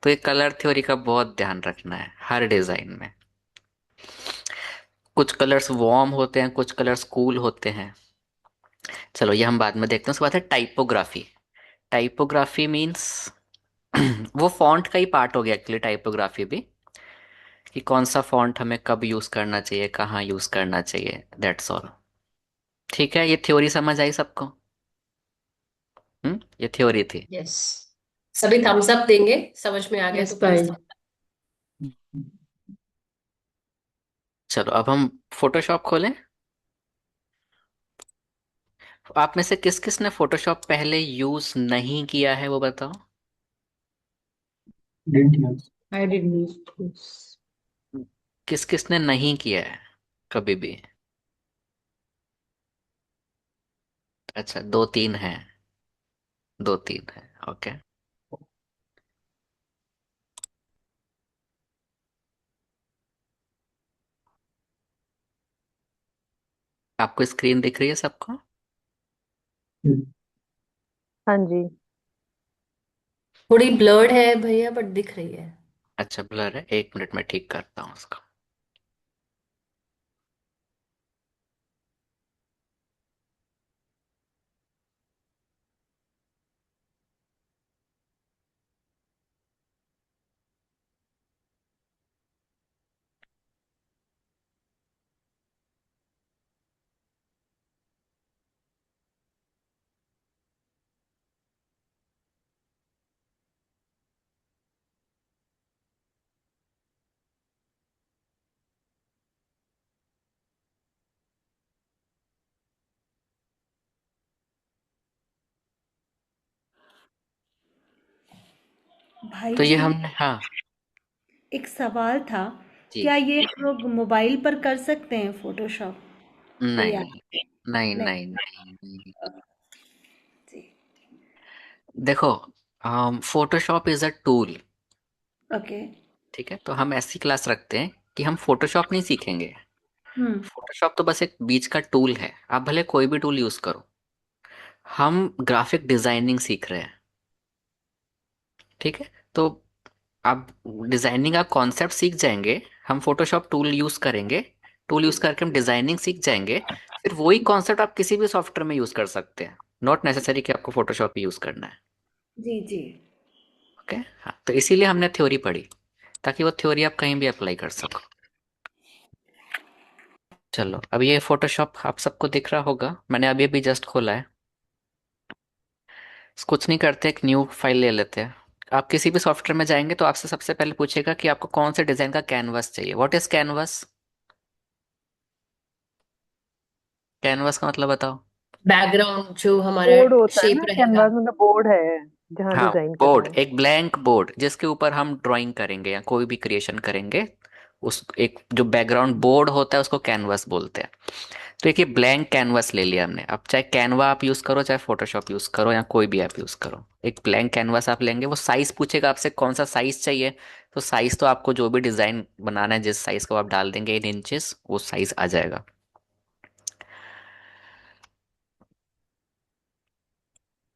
तो ये कलर थ्योरी का बहुत ध्यान रखना है हर डिजाइन में। कुछ कलर्स वार्म होते हैं, कुछ कलर्स कूल होते हैं। चलो ये हम बाद में देखते हैं। उसके बाद है टाइपोग्राफी। टाइपोग्राफी मीन्स वो फॉन्ट का ही पार्ट हो गया एक्चुअली, टाइपोग्राफी भी, कि कौन सा फॉन्ट हमें कब यूज करना चाहिए, कहाँ यूज करना चाहिए, दैट्स ऑल। ठीक है, ये थ्योरी समझ आई सबको? ये थ्योरी थी। यस, सभी थम्स अप देंगे, समझ में आ गया Yes, तो प्लीज bye. थम्स चलो अब हम फोटोशॉप खोलें। आप में से किस किस ने फोटोशॉप पहले यूज नहीं किया है वो बताओ। Didn't use. I didn't use this. किस किस ने नहीं किया है कभी भी? अच्छा, दो तीन है, दो तीन है, ओके। आपको स्क्रीन दिख रही है सबको? Hmm. हाँ जी। थोड़ी ब्लर्ड है भैया, बट दिख रही है। अच्छा ब्लर है, एक मिनट में ठीक करता हूँ उसको। भाई तो ये जी, हमने, हाँ एक सवाल था, जी। क्या ये हम लोग मोबाइल पर कर सकते हैं फोटोशॉप? कोई नहीं ऐप? नहीं नहीं। नहीं नहीं, नहीं। जी। देखो, Photoshop is a tool. Okay. ठीक है, तो हम ऐसी क्लास रखते हैं कि हम फोटोशॉप नहीं सीखेंगे। हम्म। फोटोशॉप तो बस एक बीच का टूल है, आप भले कोई भी टूल यूज करो। हम ग्राफिक डिजाइनिंग सीख रहे हैं। ठीक है, तो आप डिजाइनिंग का कॉन्सेप्ट सीख जाएंगे, हम फोटोशॉप टूल यूज करेंगे, टूल यूज करके हम डिजाइनिंग सीख जाएंगे। फिर वही कॉन्सेप्ट आप किसी भी सॉफ्टवेयर में यूज कर सकते हैं। नॉट नेसेसरी कि आपको फोटोशॉप ही यूज करना है। जी जी। ओके, हाँ, तो इसीलिए हमने थ्योरी पढ़ी, ताकि वो थ्योरी आप कहीं भी अप्लाई कर सको। चलो अब ये फोटोशॉप आप सबको दिख रहा होगा, मैंने अभी अभी जस्ट खोला है। कुछ नहीं करते, एक न्यू फाइल ले लेते हैं। आप किसी भी सॉफ्टवेयर में जाएंगे तो आपसे सबसे पहले पूछेगा कि आपको कौन से डिजाइन का कैनवस चाहिए। What is canvas? कैनवस का मतलब बताओ। बैकग्राउंड जो हमारा बोर्ड होता है शेप ना, रहेगा। कैनवास मतलब बोर्ड है। जहाँ हाँ, डिजाइन करना बोर्ड, है। एक ब्लैंक बोर्ड जिसके ऊपर हम ड्राइंग करेंगे या कोई भी क्रिएशन करेंगे। उस एक जो बैकग्राउंड बोर्ड होता है उसको कैनवस बोलते हैं। तो एक ये ब्लैंक कैनवस ले लिया हमने। अब चाहे कैनवा आप यूज करो, चाहे फोटोशॉप यूज करो, या कोई भी ऐप यूज करो, एक ब्लैंक कैनवस आप लेंगे। वो साइज पूछेगा आपसे कौन सा साइज चाहिए। तो साइज तो आपको जो भी डिजाइन बनाना है, जिस साइज को आप डाल देंगे इन इंचेस, वो साइज आ जाएगा।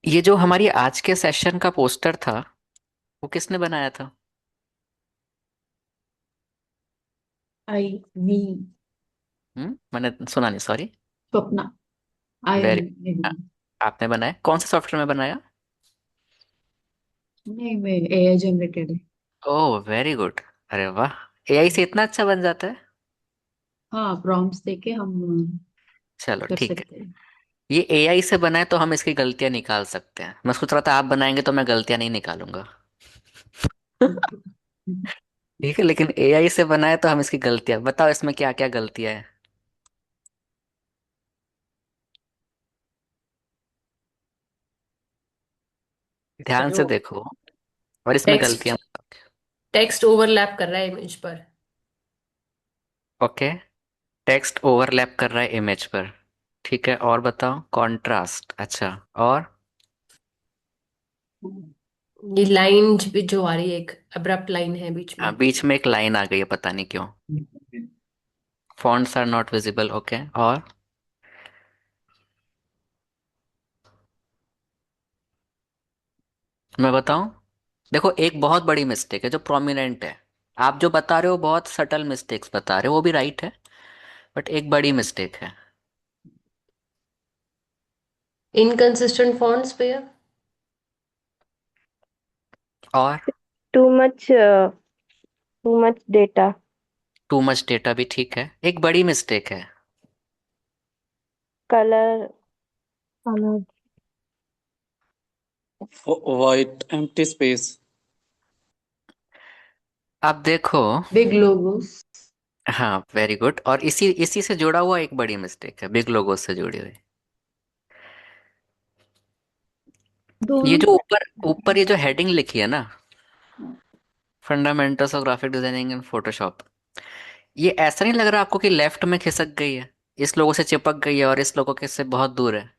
ये जो हमारी आज के सेशन का पोस्टर था, वो किसने बनाया था? I, we, मैंने सुना नहीं, sorry. Swapna, I very, maybe. आपने बनाया? कौन से सॉफ्टवेयर में बनाया? नहीं, मैं AI जनरेटेड है। Oh very good. अरे वाह, एआई से इतना अच्छा बन जाता है। हाँ, प्रॉम्प्ट्स देके हम चलो कर ठीक है। सकते हैं। ये एआई से बना है तो हम इसकी गलतियां निकाल सकते हैं। मैं सोच रहा था आप बनाएंगे तो मैं गलतियां नहीं निकालूंगा। ठीक है, लेकिन एआई से बना है तो हम इसकी गलतियां, बताओ इसमें क्या क्या गलतियां हैं। ध्यान से जो देखो और इसमें टेक्स्ट गलतियां। टेक्स्ट ओवरलैप कर रहा है इमेज पर। ओके, टेक्स्ट ओवरलैप कर रहा है इमेज पर। ठीक है, और बताओ। कॉन्ट्रास्ट, अच्छा। और ये लाइन जो आ रही है, एक अब्रप्ट लाइन है बीच हाँ, में। बीच में एक लाइन आ गई है, पता नहीं क्यों। Fonts are not visible, okay. और मैं बताऊं, देखो एक बहुत बड़ी मिस्टेक है जो प्रोमिनेंट है। आप जो बता रहे हो बहुत सटल मिस्टेक्स बता रहे हो, वो भी राइट है, बट एक बड़ी मिस्टेक है। इनकंसिस्टेंट फॉन्ट्स पे। और Too much, too much data. Too much data भी ठीक है, एक बड़ी मिस्टेक है। Color, color. White empty space. अब देखो, बिग लोगोस। हाँ वेरी गुड, और इसी इसी से जुड़ा हुआ एक बड़ी मिस्टेक है, बिग लोगो से जुड़ी हुई। ये दोनों जो ऊपर ऊपर ये साइड। जो हेडिंग लिखी है ना, fundamentals of graphic designing in Photoshop, ये ऐसा नहीं लग रहा आपको कि लेफ्ट में खिसक गई है, इस लोगो से चिपक गई है और इस लोगो के से बहुत दूर है?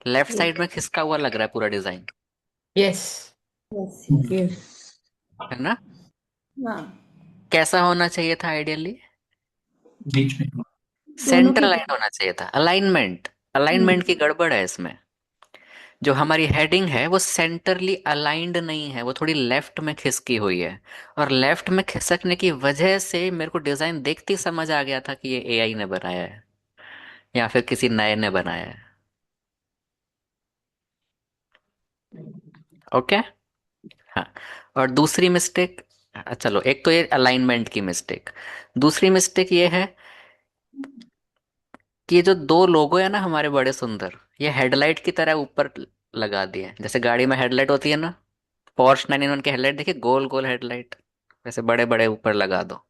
लेफ्ट साइड में खिसका हुआ लग रहा है पूरा design, yes. Yes yes. Hmm. Yes. है ना? हाँ, कैसा होना चाहिए था आइडियली? बीच में। दोनों सेंटर के लाइन बीच। होना चाहिए था, अलाइनमेंट। अलाइनमेंट की गड़बड़ है इसमें। जो हमारी हेडिंग है वो सेंटरली अलाइंड नहीं है, वो थोड़ी लेफ्ट में खिसकी हुई है। और लेफ्ट में खिसकने की वजह से मेरे को डिजाइन देखते ही समझ आ गया था कि ये एआई ने बनाया है या फिर किसी नए ने बनाया है। ओके। हाँ, और दूसरी मिस्टेक, चलो एक तो ये अलाइनमेंट की मिस्टेक। दूसरी मिस्टेक ये है कि ये जो दो लोगो है ना हमारे बड़े सुंदर, ये हेडलाइट की तरह ऊपर लगा दिए हैं। जैसे गाड़ी में हेडलाइट होती है ना, पोर्श 911 की हेडलाइट देखिए, गोल गोल हेडलाइट, वैसे बड़े बड़े ऊपर लगा दो।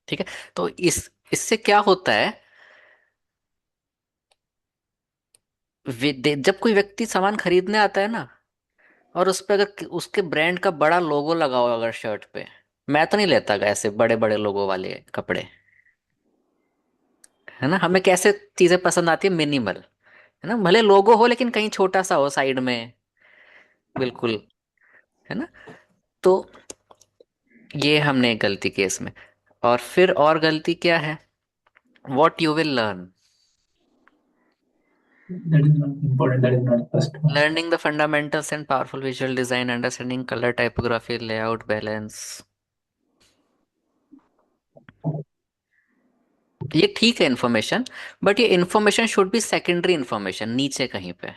ठीक है, तो इससे क्या होता है, जब कोई व्यक्ति सामान खरीदने आता है ना, और उस पे अगर उसके ब्रांड का बड़ा लोगो लगा हो अगर शर्ट पे, मैं तो नहीं लेता गा ऐसे बड़े बड़े लोगो वाले कपड़े। है ना, हमें कैसे चीजें पसंद आती है, मिनिमल। है ना, भले लोगो हो लेकिन कहीं छोटा सा हो साइड में, बिल्कुल। है ना, तो ये हमने एक गलती की इसमें। और फिर और गलती क्या है, what you will learn. That is not important. That is not first one. Learning the fundamentals and powerful visual design, understanding colour typography, layout, balance. ये ठीक है इन्फॉर्मेशन, बट ये information should be secondary information, नीचे कहीं पे।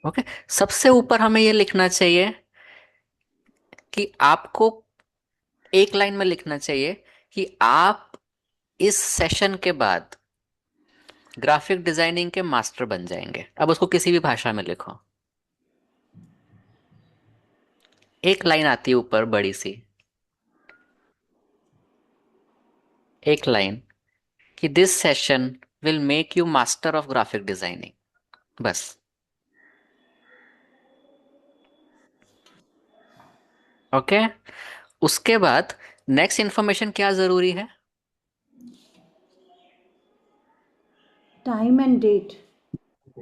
Okay, सबसे ऊपर हमें ये लिखना चाहिए कि आपको एक लाइन में लिखना चाहिए कि आप इस सेशन के बाद ग्राफिक डिजाइनिंग के मास्टर बन जाएंगे। अब उसको किसी भी भाषा में लिखो, एक लाइन आती है ऊपर बड़ी सी, एक लाइन कि this session will make you master of graphic designing. बस। ओके। उसके बाद नेक्स्ट इंफॉर्मेशन क्या जरूरी है? Time and date.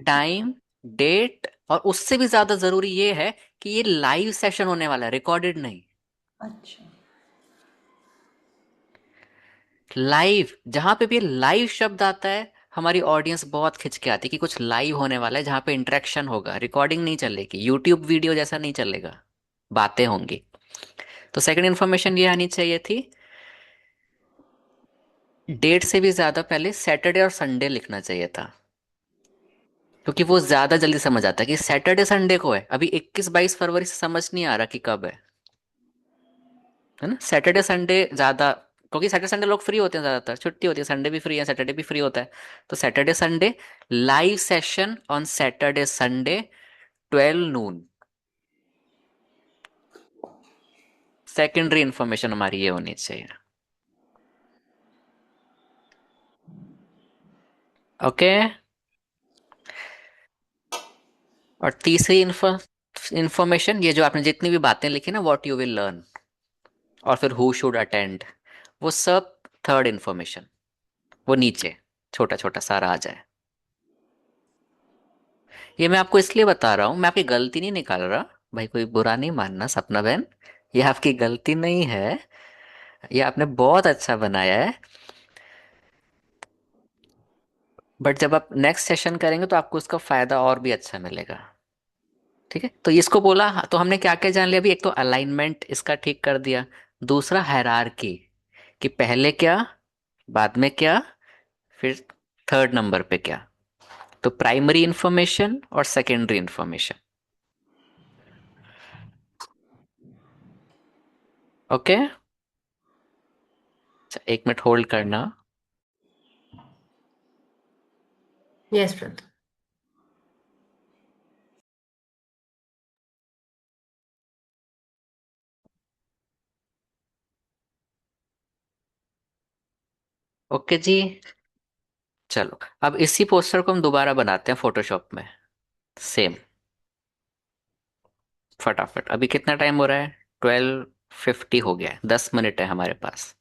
Time, date, और उससे भी ज्यादा जरूरी ये है कि ये लाइव सेशन होने वाला है, रिकॉर्डेड नहीं। अच्छा। लाइव, जहां पे भी लाइव शब्द आता है हमारी ऑडियंस बहुत खिंच के आती है कि कुछ लाइव होने वाला है जहां पे इंटरेक्शन होगा, रिकॉर्डिंग नहीं चलेगी, यूट्यूब वीडियो जैसा नहीं चलेगा, बातें होंगी। तो सेकंड इन्फॉर्मेशन ये आनी चाहिए थी, डेट से भी ज्यादा पहले सैटरडे और संडे लिखना चाहिए था, क्योंकि वो ज्यादा जल्दी समझ आता है कि सैटरडे संडे को है। अभी 21-22 फरवरी से समझ नहीं आ रहा कि कब है ना। सैटरडे संडे ज्यादा, क्योंकि सैटरडे संडे लोग फ्री होते हैं, ज्यादातर छुट्टी होती है, संडे भी फ्री है, सैटरडे भी फ्री होता है। तो Saturday Sunday, live session on Saturday Sunday 12 noon। Secondary information हमारी ये होनी चाहिए। ओके। और तीसरी इंफॉर्मेशन, ये जो आपने जितनी भी बातें लिखी ना, व्हाट यू विल लर्न और फिर हु शुड अटेंड, वो सब थर्ड इंफॉर्मेशन, वो नीचे छोटा छोटा सारा आ जाए। ये मैं आपको इसलिए बता रहा हूं, मैं आपकी गलती नहीं निकाल रहा भाई, कोई बुरा नहीं मानना सपना बहन, ये आपकी गलती नहीं है, ये आपने बहुत अच्छा बनाया है। बट जब आप नेक्स्ट सेशन करेंगे तो आपको उसका फायदा और भी अच्छा मिलेगा। ठीक है, तो इसको बोला, तो हमने क्या क्या जान लिया अभी? एक तो अलाइनमेंट इसका ठीक कर दिया, दूसरा हायरार्की, कि पहले क्या, बाद में क्या, फिर थर्ड नंबर पे क्या। तो प्राइमरी इंफॉर्मेशन और सेकेंडरी इंफॉर्मेशन। ओके। अच्छा, 1 मिनट होल्ड करना। Yes, Prat. ओके जी। चलो, अब इसी पोस्टर को हम दोबारा बनाते हैं फोटोशॉप में, सेम, फटाफट। अभी कितना टाइम हो रहा है? 12:50 हो गया है, 10 मिनट है हमारे पास।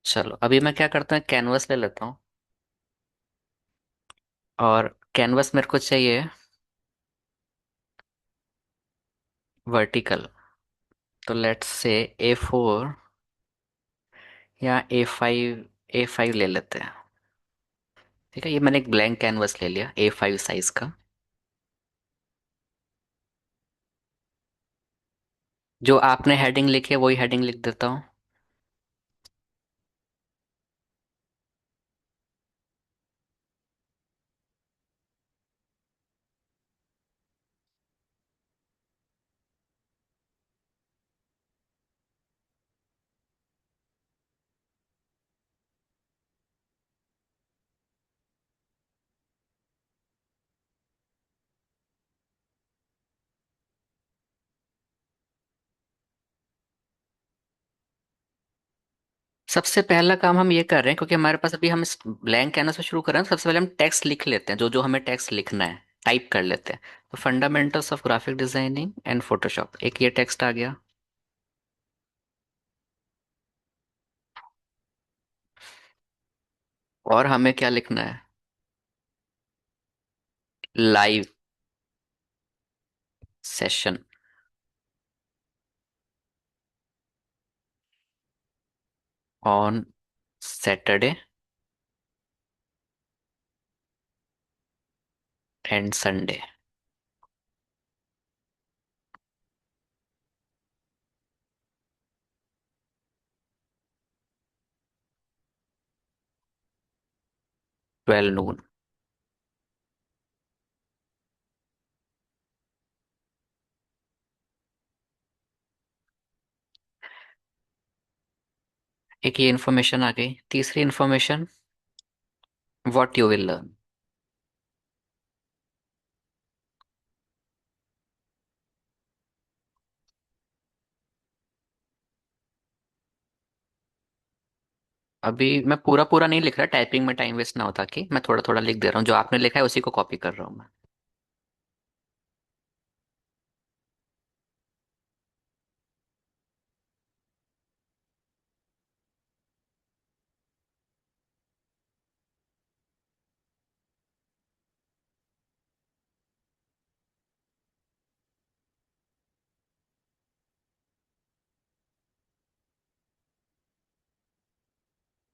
चलो, अभी मैं क्या करता हूँ, कैनवस ले लेता हूँ, और कैनवस मेरे को चाहिए वर्टिकल। तो लेट्स से A4 या A5 ले लेते हैं। ठीक है, ये मैंने एक ब्लैंक कैनवस ले लिया A5 साइज का। जो आपने हेडिंग लिखी है वही हेडिंग लिख देता हूँ। सबसे पहला काम हम ये कर रहे हैं, क्योंकि हमारे पास अभी हम इस ब्लैंक कैनवस से शुरू कर रहे हैं, तो सबसे पहले हम टेक्स्ट लिख लेते हैं, जो जो हमें टेक्स्ट लिखना है टाइप कर लेते हैं। तो fundamentals of graphic designing and Photoshop, एक ये टेक्स्ट आ गया। और हमें क्या लिखना है? Live session on Saturday and Sunday. 12 noon। एक ये इन्फॉर्मेशन आ गई। तीसरी information, what you will learn. अभी मैं पूरा पूरा नहीं लिख रहा, टाइपिंग में टाइम वेस्ट ना होता कि मैं थोड़ा थोड़ा लिख दे रहा हूँ, जो आपने लिखा है उसी को कॉपी कर रहा हूँ मैं।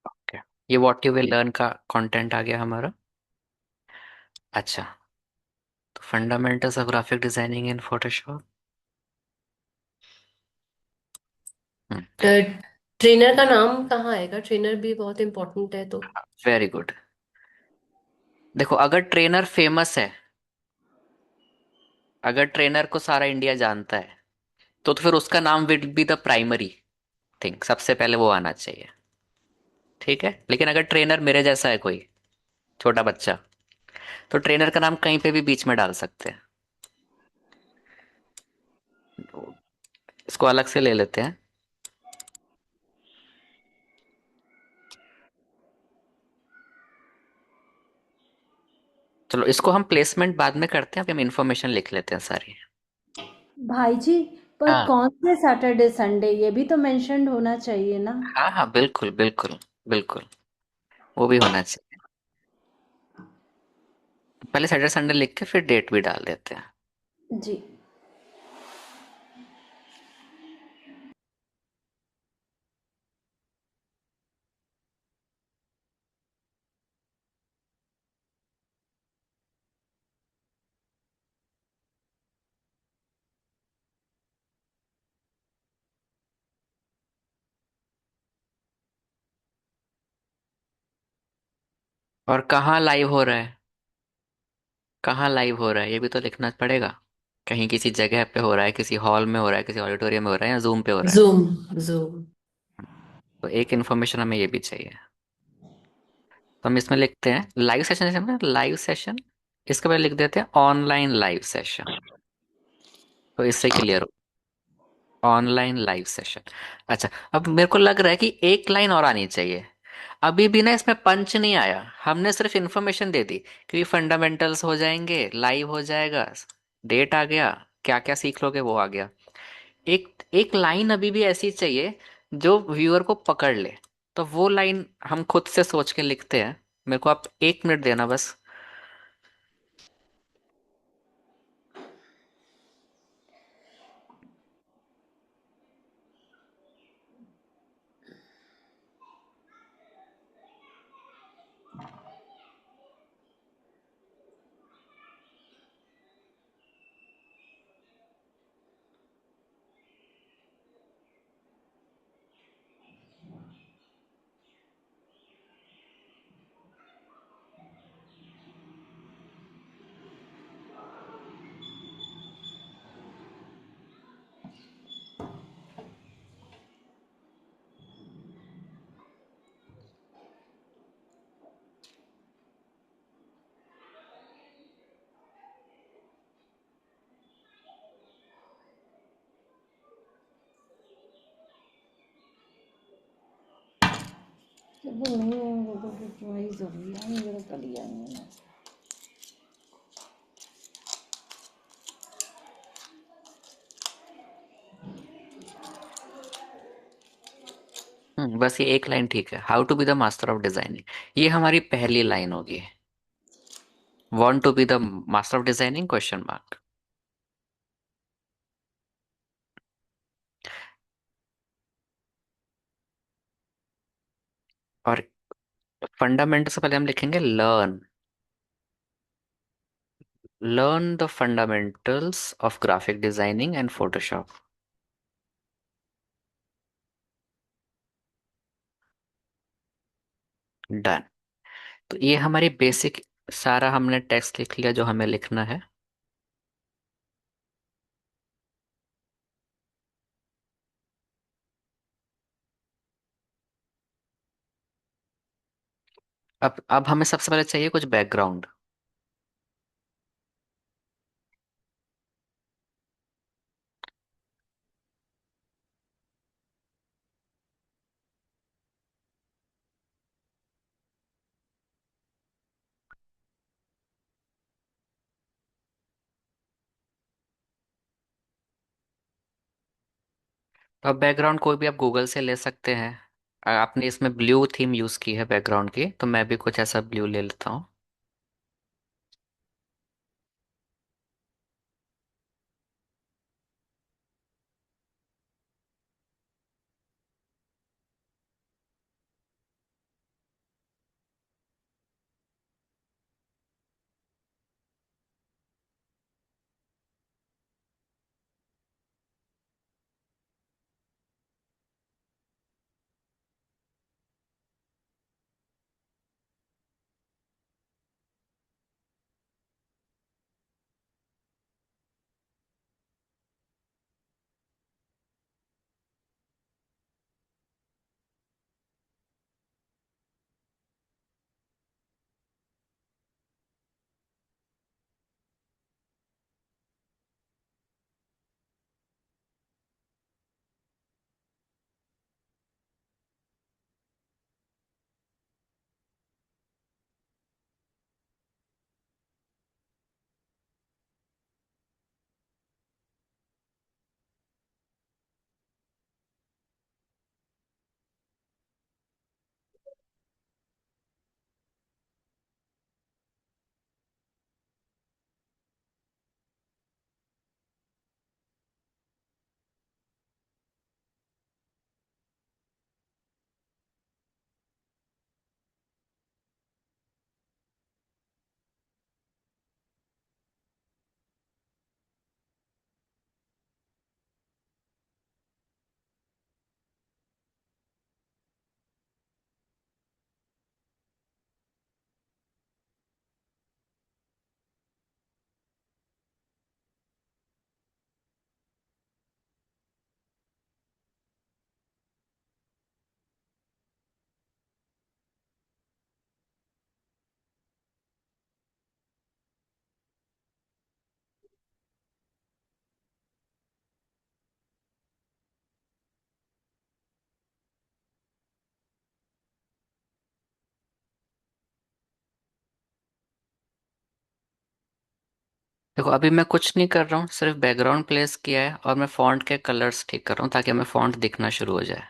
ओके, ये व्हाट यू विल लर्न का कंटेंट आ गया हमारा। अच्छा, तो fundamentals of graphic designing in Photoshop. Trainer का नाम कहाँ आएगा? ट्रेनर भी बहुत इंपॉर्टेंट है तो। Very good. देखो, अगर ट्रेनर फेमस है, अगर ट्रेनर को सारा इंडिया जानता है, तो फिर उसका नाम will be the primary thing, सबसे पहले वो आना चाहिए। ठीक है, लेकिन अगर ट्रेनर मेरे जैसा है कोई छोटा बच्चा, तो ट्रेनर का नाम कहीं पे भी बीच में डाल सकते हैं। इसको अलग से ले लेते हैं। चलो, इसको हम प्लेसमेंट बाद में करते हैं, अभी हम इंफॉर्मेशन लिख लेते हैं सारी। भाई जी, पर हाँ कौन से सैटरडे संडे ये भी तो मेंशन्ड होना चाहिए ना। हाँ हाँ, बिल्कुल बिल्कुल बिल्कुल, वो भी होना चाहिए। पहले सैटरडे संडे लिख के फिर डेट भी डाल देते हैं। जी। और कहाँ लाइव हो रहा है, कहाँ लाइव हो रहा है ये भी तो लिखना पड़ेगा। कहीं किसी जगह पे हो रहा है, किसी हॉल में हो रहा है, किसी ऑडिटोरियम में हो रहा है, या जूम पे हो रहा है। जूम। जूम। तो एक इन्फॉर्मेशन हमें ये भी चाहिए। तो हम इसमें लिखते हैं लाइव सेशन, जैसे हमने लाइव सेशन, इसके बाद लिख देते हैं ऑनलाइन लाइव सेशन। तो इससे क्लियर हो, ऑनलाइन लाइव सेशन। अच्छा, अब मेरे को लग रहा है कि एक लाइन और आनी चाहिए। अभी भी ना इसमें पंच नहीं आया, हमने सिर्फ इन्फॉर्मेशन दे दी कि फंडामेंटल्स हो जाएंगे, लाइव हो जाएगा, डेट आ गया, क्या क्या सीख लोगे वो आ गया। एक एक लाइन अभी भी ऐसी चाहिए जो व्यूअर को पकड़ ले। तो वो लाइन हम खुद से सोच के लिखते हैं। मेरे को आप 1 मिनट देना बस। वो नहीं है, वो तो रिवाइज हो गई है, मेरा कर लिया है मैंने। बस ये एक लाइन ठीक है, how to be the master of designing. ये हमारी पहली लाइन होगी। Want to be the master of designing question mark. और फंडामेंटल से पहले हम लिखेंगे learn, learn the fundamentals of graphic designing and Photoshop. Done. तो ये हमारी बेसिक, सारा हमने टेक्स्ट लिख लिया जो हमें लिखना है। अब हमें सबसे पहले चाहिए कुछ बैकग्राउंड। अब बैकग्राउंड कोई भी आप गूगल से ले सकते हैं। आपने इसमें ब्लू थीम यूज़ की है बैकग्राउंड की, तो मैं भी कुछ ऐसा ब्लू ले लेता हूँ। देखो अभी मैं कुछ नहीं कर रहा हूँ, सिर्फ बैकग्राउंड प्लेस किया है और मैं फॉन्ट के कलर्स ठीक कर रहा हूँ ताकि हमें फॉन्ट दिखना शुरू हो जाए।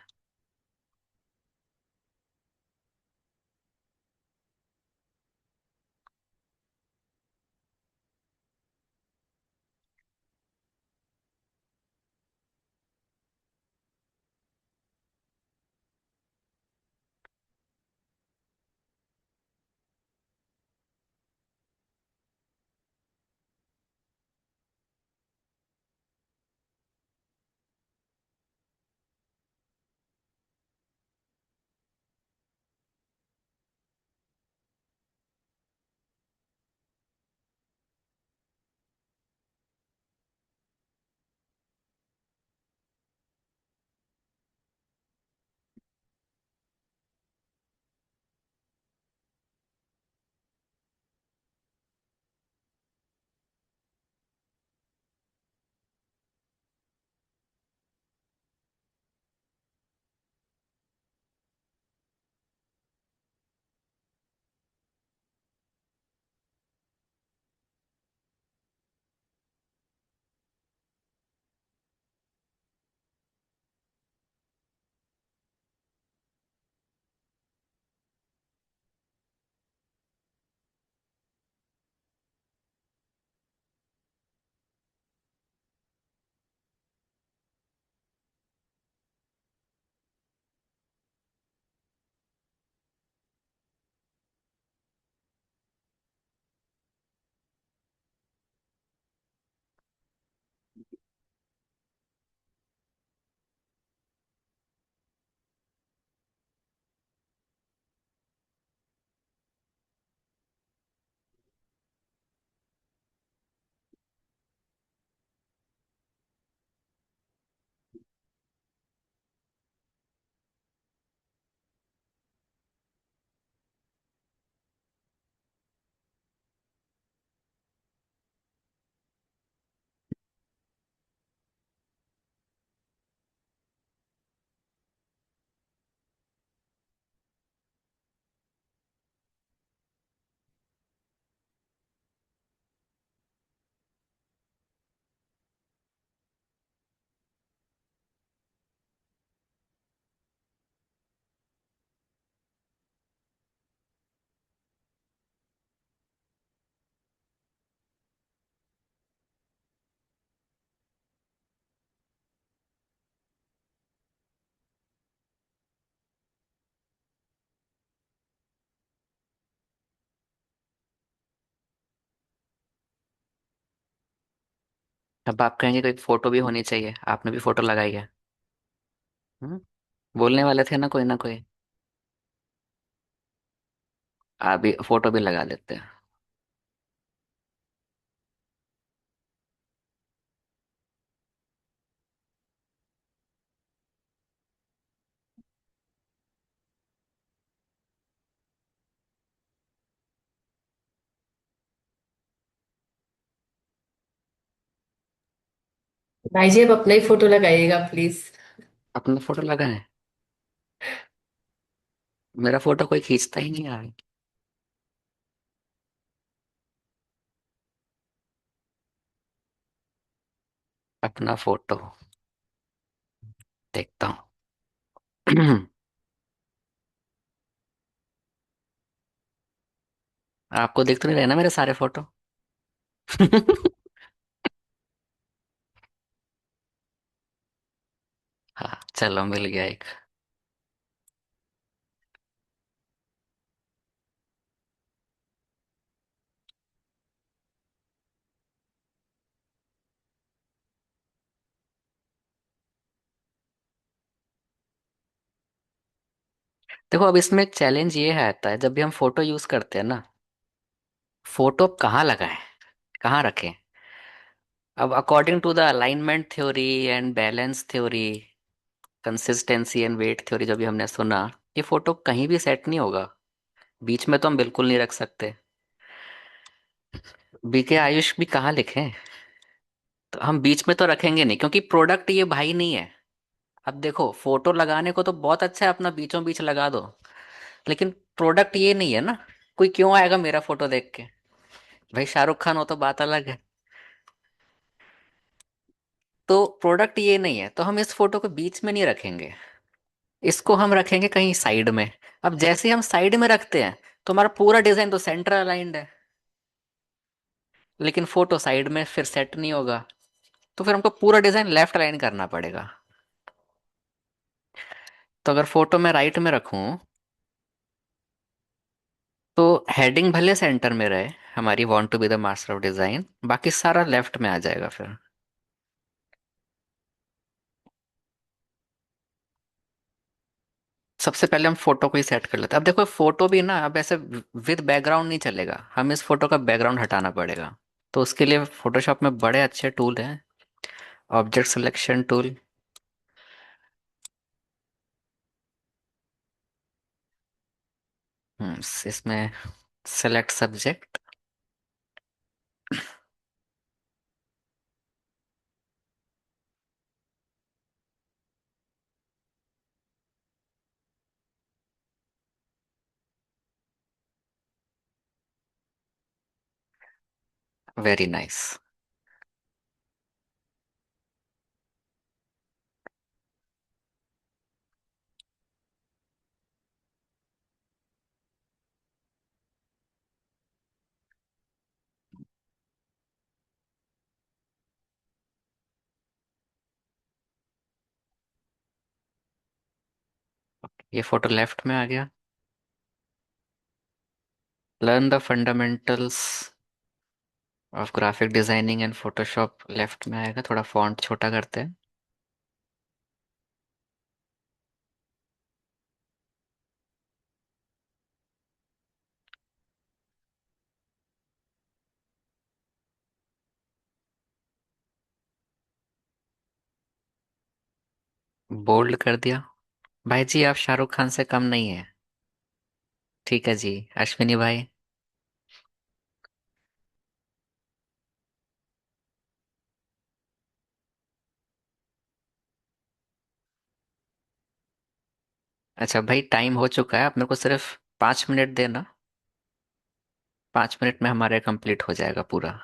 अब आप कहेंगे कोई फोटो भी होनी चाहिए, आपने भी फोटो लगाई है। हम्म, बोलने वाले थे ना कोई ना कोई। आप भी फोटो भी लगा देते हैं। भाई जी, अब अपना ही फोटो लगाइएगा प्लीज। अपना फोटो लगाएं? मेरा फोटो कोई खींचता ही नहीं है। अपना फोटो देखता हूँ। आपको दिख तो नहीं रहे ना मेरे सारे फोटो? हाँ, चलो मिल गया एक। देखो, अब इसमें चैलेंज ये है आता है जब भी हम फोटो यूज करते हैं ना, फोटो कहाँ लगाएं, कहाँ रखें। अब according to the alignment theory and balance theory, consistency and weight theory जो भी हमने सुना, ये फोटो कहीं भी सेट नहीं होगा। बीच में तो हम बिल्कुल नहीं रख सकते। बीके आयुष भी कहाँ लिखें? तो हम बीच में तो रखेंगे नहीं, क्योंकि प्रोडक्ट ये भाई नहीं है। अब देखो, फोटो लगाने को तो बहुत अच्छा है, अपना बीचों बीच लगा दो, लेकिन प्रोडक्ट ये नहीं है ना। कोई क्यों आएगा मेरा फोटो देख के? भाई शाहरुख खान हो तो बात अलग है। तो प्रोडक्ट ये नहीं है, तो हम इस फोटो को बीच में नहीं रखेंगे। इसको हम रखेंगे कहीं साइड में। अब जैसे ही हम साइड में रखते हैं, तो हमारा पूरा डिजाइन तो सेंटर अलाइंड है, लेकिन फोटो साइड में फिर सेट नहीं होगा। तो फिर हमको पूरा डिजाइन लेफ्ट अलाइन करना पड़ेगा। तो अगर फोटो में राइट में रखूं, तो हेडिंग भले सेंटर में रहे, हमारी want to be the master of design, बाकी सारा लेफ्ट में आ जाएगा फिर। सबसे पहले हम फोटो को ही सेट कर लेते हैं। अब देखो, फोटो भी ना अब ऐसे विद बैकग्राउंड नहीं चलेगा, हमें इस फोटो का बैकग्राउंड हटाना पड़ेगा। तो उसके लिए फोटोशॉप में बड़े अच्छे टूल हैं, ऑब्जेक्ट सिलेक्शन टूल। इसमें सेलेक्ट सब्जेक्ट। Very nice. ये फोटो लेफ्ट में आ गया। Learn the fundamentals of graphic designing and Photoshop left में आएगा। थोड़ा फॉन्ट छोटा करते हैं। बोल्ड कर दिया। भाई जी, आप शाहरुख खान से कम नहीं है। ठीक है जी। अश्विनी भाई। अच्छा भाई, टाइम हो चुका है, आप मेरे को सिर्फ 5 मिनट देना। 5 मिनट में हमारे कंप्लीट हो जाएगा पूरा।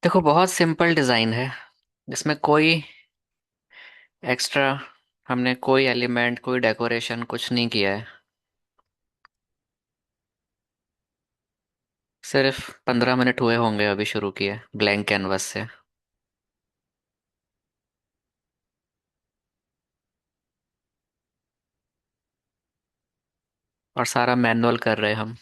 देखो बहुत सिंपल डिजाइन है, इसमें कोई एक्स्ट्रा, हमने कोई एलिमेंट, कोई डेकोरेशन कुछ नहीं किया है। सिर्फ 15 मिनट हुए होंगे अभी शुरू किए, ब्लैंक कैनवस से। और सारा मैनुअल कर रहे हैं हम।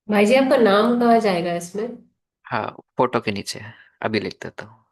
भाई जी आपका नाम कहाँ जाएगा इसमें? हाँ, फोटो के नीचे है, अभी लिख देता हूँ।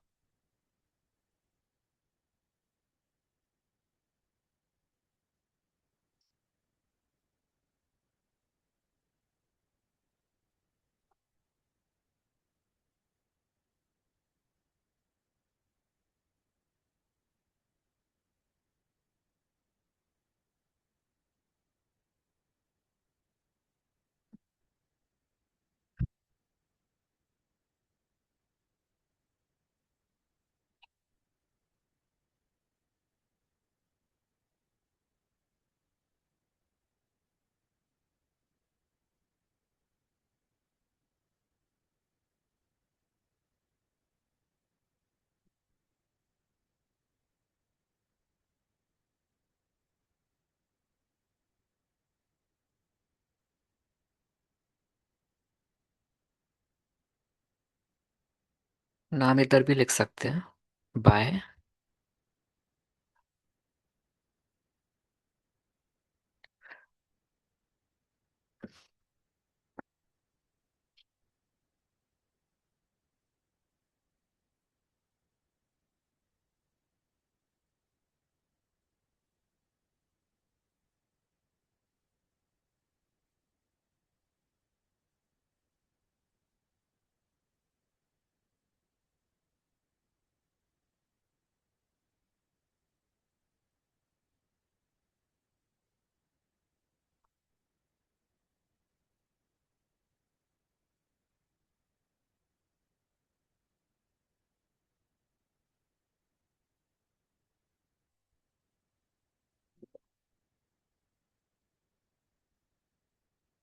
नाम इधर भी लिख सकते हैं, बाय।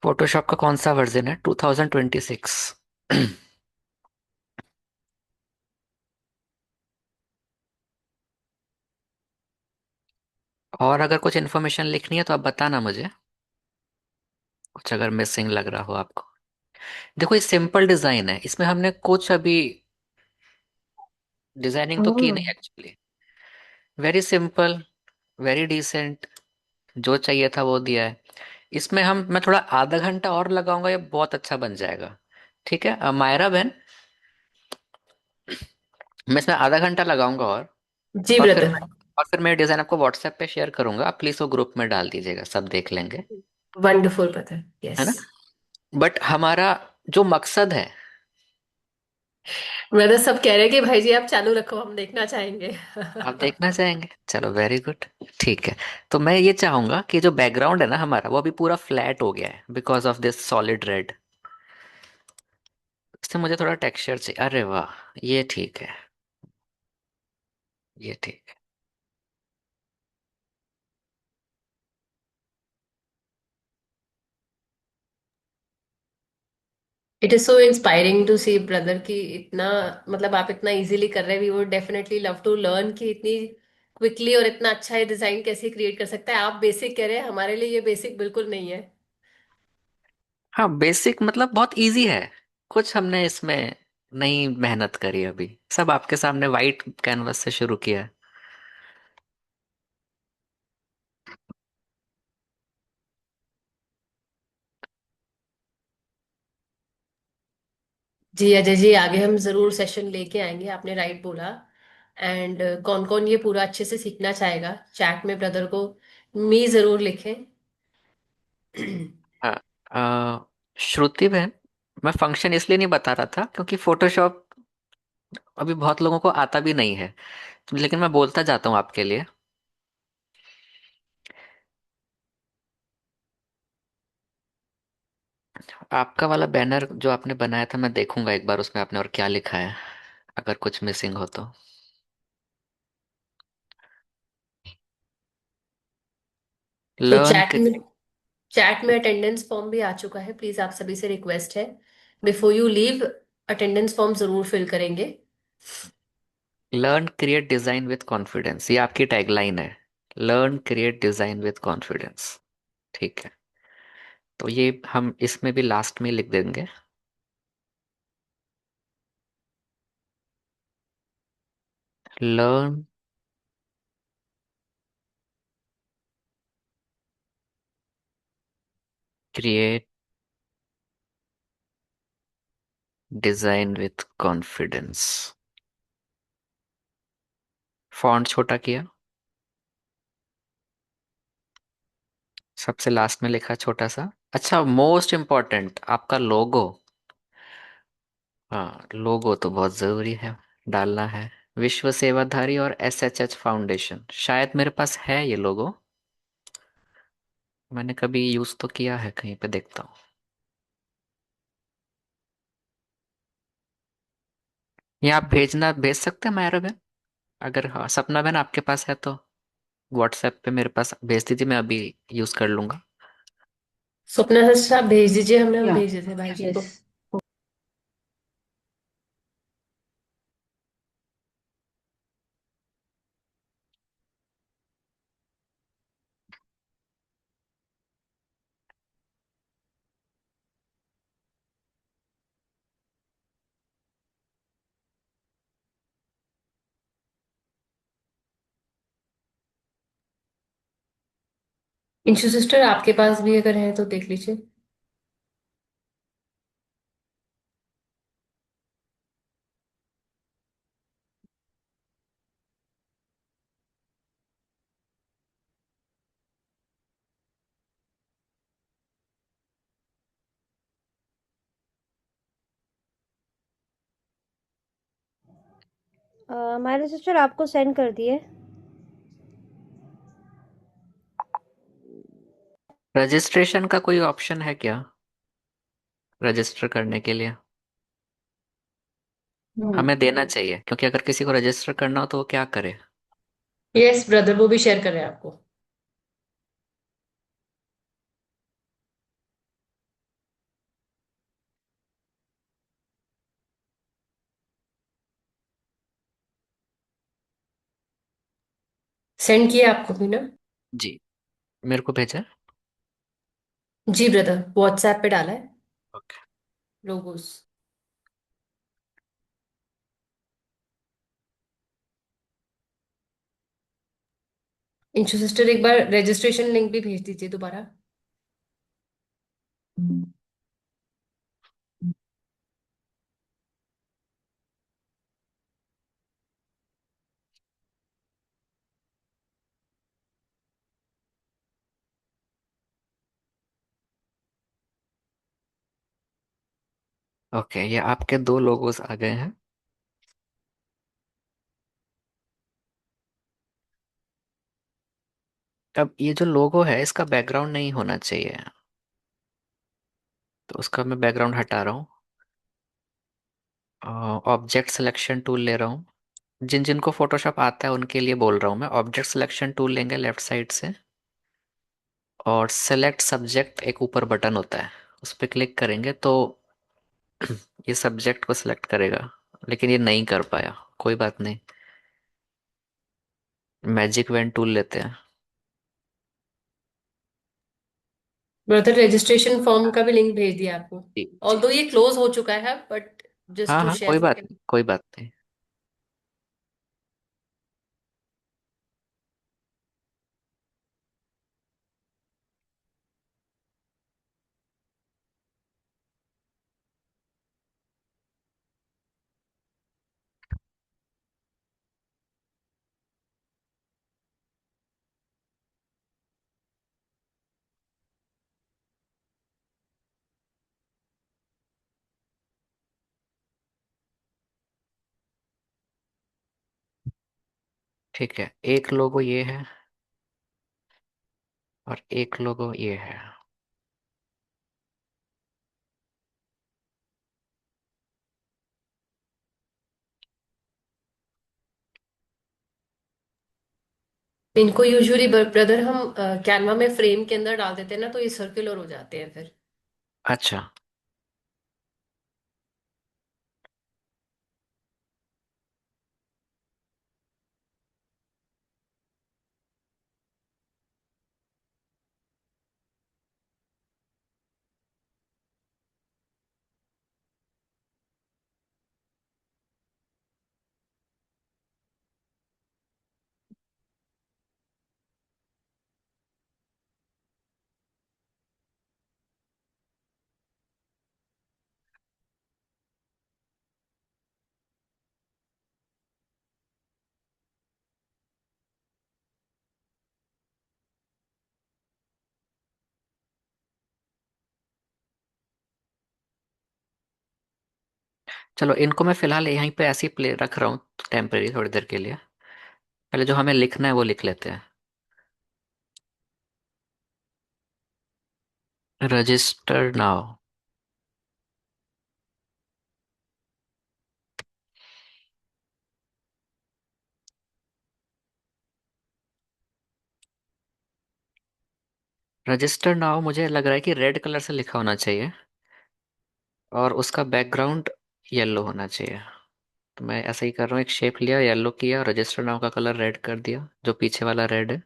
फोटोशॉप का कौन सा वर्जन है? 2026। और अगर कुछ इन्फॉर्मेशन लिखनी है तो आप बताना मुझे, कुछ अगर मिसिंग लग रहा हो आपको। देखो ये सिंपल डिजाइन है, इसमें हमने कुछ अभी डिजाइनिंग तो की ओह। नहीं actually. Very simple, very decent, जो चाहिए था वो दिया है। इसमें मैं थोड़ा आधा घंटा और लगाऊंगा, ये बहुत अच्छा बन जाएगा। ठीक है मायरा बहन, मैं इसमें आधा घंटा लगाऊंगा जी और फिर ब्रदर। और फिर मैं डिजाइन आपको व्हाट्सएप पे शेयर करूंगा, आप प्लीज वो ग्रुप में डाल दीजिएगा, सब देख लेंगे। वंडरफुल ब्रदर, है यस। ना? बट हमारा जो मकसद है, ब्रदर सब कह रहे हैं कि भाई जी आप चालू रखो, हम देखना चाहेंगे। आप देखना चाहेंगे, चलो वेरी गुड। ठीक है, तो मैं ये चाहूंगा कि जो बैकग्राउंड है ना हमारा, वो अभी पूरा फ्लैट हो गया है because of this solid red. इससे मुझे थोड़ा टेक्सचर चाहिए। अरे वाह, ये ठीक है, ये ठीक है। It is so inspiring to see brother कि इतना, मतलब आप इतना इजीली कर रहे हैं। We would definitely love to learn कि इतनी क्विकली और इतना अच्छा ये डिजाइन कैसे क्रिएट कर सकता है। आप बेसिक कह रहे हैं, हमारे लिए ये बेसिक बिल्कुल नहीं है। हाँ बेसिक मतलब बहुत इजी है, कुछ हमने इसमें नहीं मेहनत करी अभी, सब आपके सामने वाइट कैनवस से शुरू किया है। जी अजय जी, आगे हम जरूर सेशन लेके आएंगे, आपने राइट बोला। एंड कौन कौन ये पूरा अच्छे से सीखना चाहेगा, चैट में ब्रदर को मी जरूर लिखें। हाँ, श्रुति बहन, मैं फंक्शन इसलिए नहीं बता रहा था क्योंकि फोटोशॉप अभी बहुत लोगों को आता भी नहीं है, लेकिन मैं बोलता जाता हूँ आपके लिए। आपका वाला बैनर जो आपने बनाया था, मैं देखूंगा एक बार उसमें आपने और क्या लिखा है, अगर कुछ मिसिंग हो तो। तो लर्न। चैट में अटेंडेंस फॉर्म भी आ चुका है। प्लीज आप सभी से रिक्वेस्ट है, before you leave attendance form जरूर फिल करेंगे। Learn create design with confidence, ये आपकी टैगलाइन है। Learn create design with confidence. ठीक है, तो ये हम इसमें भी लास्ट में लिख देंगे। Learn create design with confidence. Font छोटा किया, सबसे लास्ट में लिखा छोटा सा। अच्छा, मोस्ट इम्पोर्टेंट आपका लोगो। हाँ, लोगो तो बहुत जरूरी है, डालना है। विश्व सेवाधारी और SHH फाउंडेशन, शायद मेरे पास है ये लोगो, मैंने कभी यूज तो किया है कहीं पे, देखता हूँ। ये आप भेज सकते हैं मायरा बहन, अगर हाँ सपना बहन आपके पास है तो व्हाट्सएप पे मेरे पास भेज दीजिए, मैं अभी यूज कर लूंगा। स्वप्ना सिस्टर आप भेज दीजिए, हमने हम Yeah. भेजे थे भाई जी को। Yes. इंशु सिस्टर आपके पास भी अगर है तो देख लीजिए। मायरा सिस्टर आपको सेंड कर दिए। रजिस्ट्रेशन का कोई ऑप्शन है क्या, रजिस्टर करने के लिए? No. हमें देना चाहिए, क्योंकि अगर किसी को रजिस्टर करना हो तो वो क्या करे? यस ब्रदर, वो भी शेयर कर रहे हैं आपको। सेंड किया आपको भी ना? जी, मेरे को भेजा। जी ब्रदर, व्हाट्सएप पे डाला है ओके। लोगोस। इंशु सिस्टर एक बार रजिस्ट्रेशन लिंक भी भेज दीजिए दोबारा। ओके, ये आपके 2 लोगोस आ गए हैं। अब ये जो लोगो है इसका बैकग्राउंड नहीं होना चाहिए, तो उसका मैं बैकग्राउंड हटा रहा हूँ। ऑब्जेक्ट सिलेक्शन टूल ले रहा हूँ, जिन जिनको फोटोशॉप आता है उनके लिए बोल रहा हूँ मैं। ऑब्जेक्ट सिलेक्शन टूल लेंगे लेफ्ट साइड से, और सेलेक्ट सब्जेक्ट एक ऊपर बटन होता है, उस पर क्लिक करेंगे तो ये सब्जेक्ट को सिलेक्ट करेगा, लेकिन ये नहीं कर पाया, कोई बात नहीं। मैजिक वेन टूल लेते हैं। ब्रदर रजिस्ट्रेशन फॉर्म का भी लिंक भेज दिया आपको। जी जी। ऑल्दो ये क्लोज हो चुका है, बट जस्ट हाँ टू हाँ, शेयर कोई फॉर। बात नहीं, कोई बात नहीं। ठीक है, एक लोगो ये है और एक लोगो ये है। इनको यूजुअली ब्रदर हम कैनवा में फ्रेम के अंदर डाल देते हैं ना, तो ये सर्कुलर हो जाते हैं फिर। अच्छा, चलो इनको मैं फिलहाल यहीं पे ऐसे ही प्ले रख रहा हूँ टेम्परेरी थोड़ी देर के लिए। पहले जो हमें लिखना है वो लिख लेते हैं। Register now. रजिस्टर नाउ मुझे लग रहा है कि रेड कलर से लिखा होना चाहिए और उसका बैकग्राउंड येलो होना चाहिए। तो मैं ऐसा ही कर रहा हूँ, एक शेप लिया, येलो किया, और रजिस्टर नाउ का कलर रेड कर दिया, जो पीछे वाला रेड है।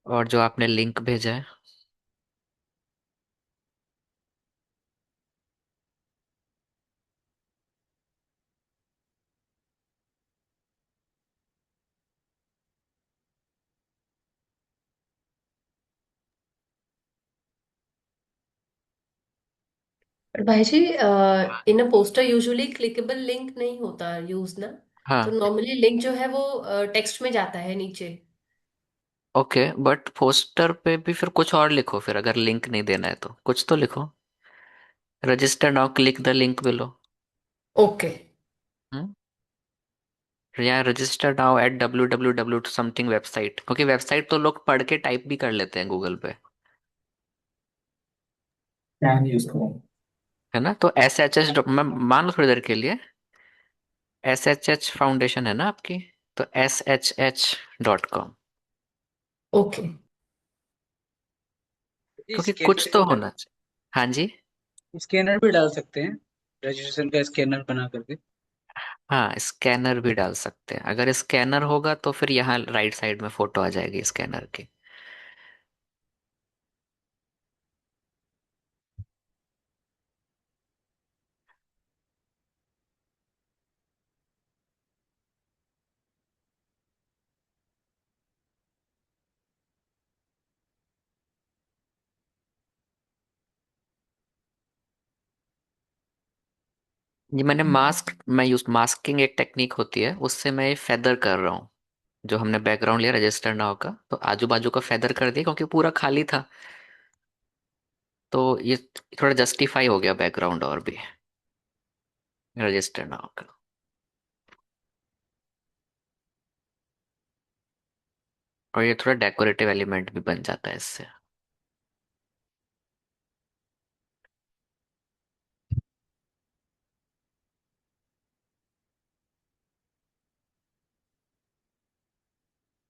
और जो आपने लिंक भेजा है, पर भाई जी, इन अ पोस्टर यूजुअली क्लिकेबल लिंक नहीं होता यूज ना। तो हाँ नॉर्मली लिंक जो है वो टेक्स्ट में जाता है नीचे। ओके, बट पोस्टर पे भी फिर कुछ और लिखो, फिर अगर लिंक नहीं देना है तो कुछ तो लिखो। Register now, click the link below. Okay. या register now at www something website, क्योंकि वेबसाइट तो लोग पढ़ के टाइप भी कर लेते हैं गूगल पे, कैन यूज करें। है ना। तो SHH, मैं मान लो थोड़ी देर के लिए, SHH फाउंडेशन है ना आपकी, तो SHH.com, ओके। क्योंकि कुछ तो होना चाहिए। हाँ जी। स्कैनर भी डाल सकते हैं, रजिस्ट्रेशन का स्कैनर बना करके। हाँ, स्कैनर भी डाल सकते हैं। अगर स्कैनर होगा तो फिर यहाँ राइट साइड में फोटो आ जाएगी स्कैनर की। ये मैंने मास्क, मैं यूज मास्किंग एक टेक्निक होती है, उससे मैं फेदर कर रहा हूँ। जो हमने बैकग्राउंड लिया रजिस्टर नाउ का, तो आजू बाजू का फेदर कर दिया क्योंकि पूरा खाली था। तो ये थोड़ा जस्टिफाई हो गया बैकग्राउंड और भी, रजिस्टर नाउ का। और ये थोड़ा डेकोरेटिव एलिमेंट भी बन जाता है इससे।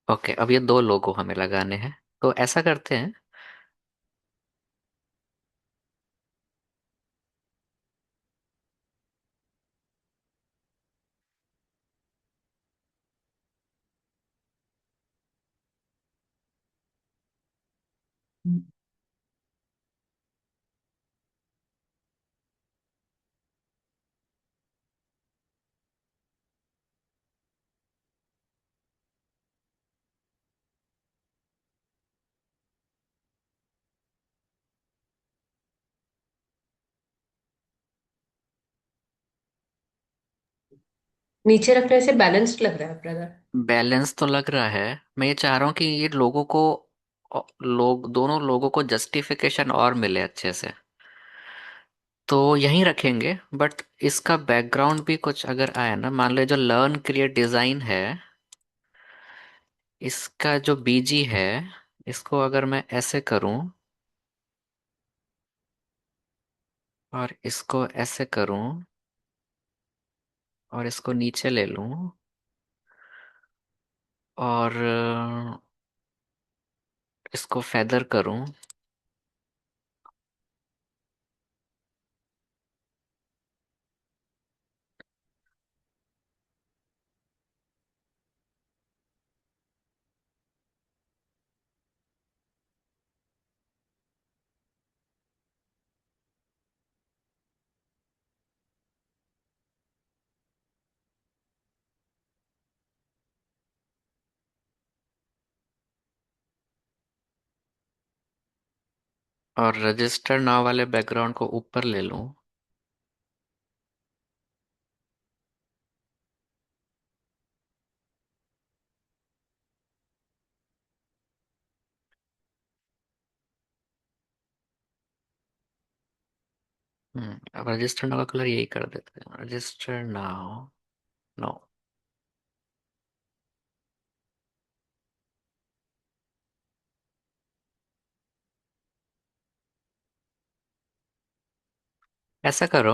ओके, अब ये दो लोगो हमें लगाने हैं, तो ऐसा करते हैं। नीचे रखने से बैलेंस्ड लग रहा है ब्रदर। बैलेंस तो लग रहा है। मैं ये चाह रहा हूँ कि ये लोगों को, लोग दोनों लोगों को जस्टिफिकेशन और मिले अच्छे से। तो यहीं रखेंगे, बट इसका बैकग्राउंड भी कुछ अगर आया ना, मान लो जो लर्न क्रिएट डिजाइन है, इसका जो बीजी है, इसको अगर मैं ऐसे करूं और इसको ऐसे करूं और इसको नीचे ले लूं और इसको फेदर करूं। और रजिस्टर नाव वाले बैकग्राउंड को ऊपर ले लूं। अब रजिस्टर नाव का कलर यही कर देते हैं, रजिस्टर नाव। नो। ऐसा करो,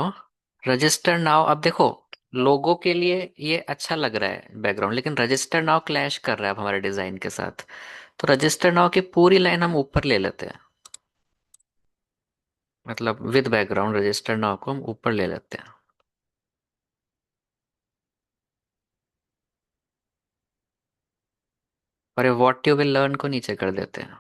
रजिस्टर नाउ। अब देखो, लोगो के लिए ये अच्छा लग रहा है बैकग्राउंड, लेकिन रजिस्टर नाउ क्लैश कर रहा है अब हमारे डिजाइन के साथ। तो रजिस्टर नाउ की पूरी लाइन हम ऊपर ले लेते हैं, मतलब विद बैकग्राउंड रजिस्टर नाउ को हम ऊपर ले लेते हैं। और ये व्हाट यू विल लर्न को नीचे कर देते हैं।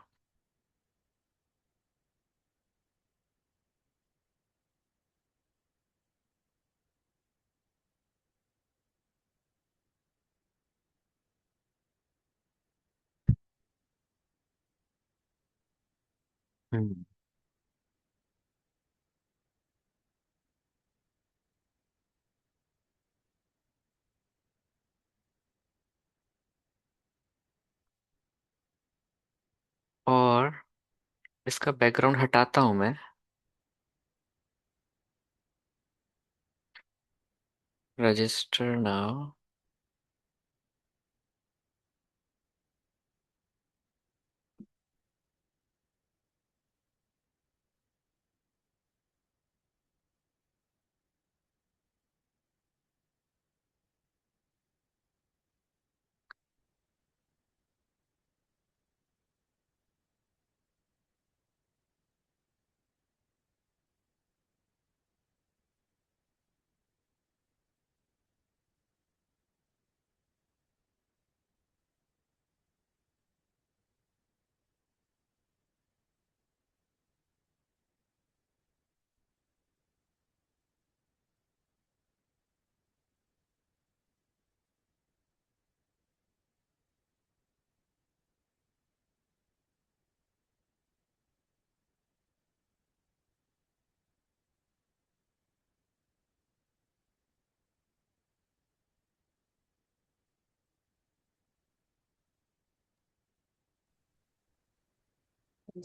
हम्म। और इसका बैकग्राउंड हटाता हूं मैं। Register now.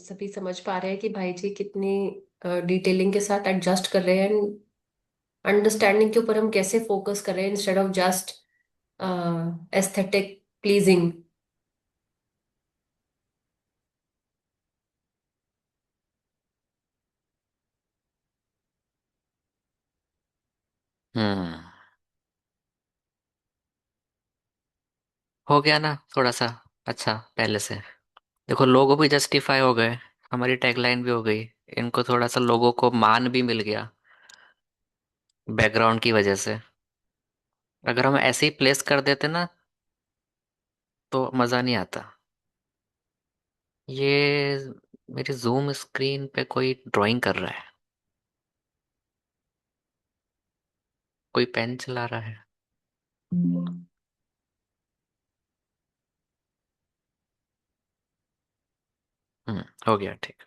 सभी समझ पा रहे हैं कि भाई जी कितनी डिटेलिंग के साथ एडजस्ट कर रहे हैं, अंडरस्टैंडिंग के ऊपर हम कैसे फोकस कर रहे हैं instead of just aesthetic pleasing. Hmm. हो गया ना थोड़ा सा अच्छा पहले से। देखो, लोगो भी जस्टिफाई हो गए, हमारी टैगलाइन भी हो गई। इनको थोड़ा सा लोगों को मान भी मिल गया बैकग्राउंड की वजह से। अगर हम ऐसे ही प्लेस कर देते ना तो मज़ा नहीं आता। ये मेरी जूम स्क्रीन पे कोई ड्राइंग कर रहा है, कोई पेन चला रहा है। हो गया ठीक।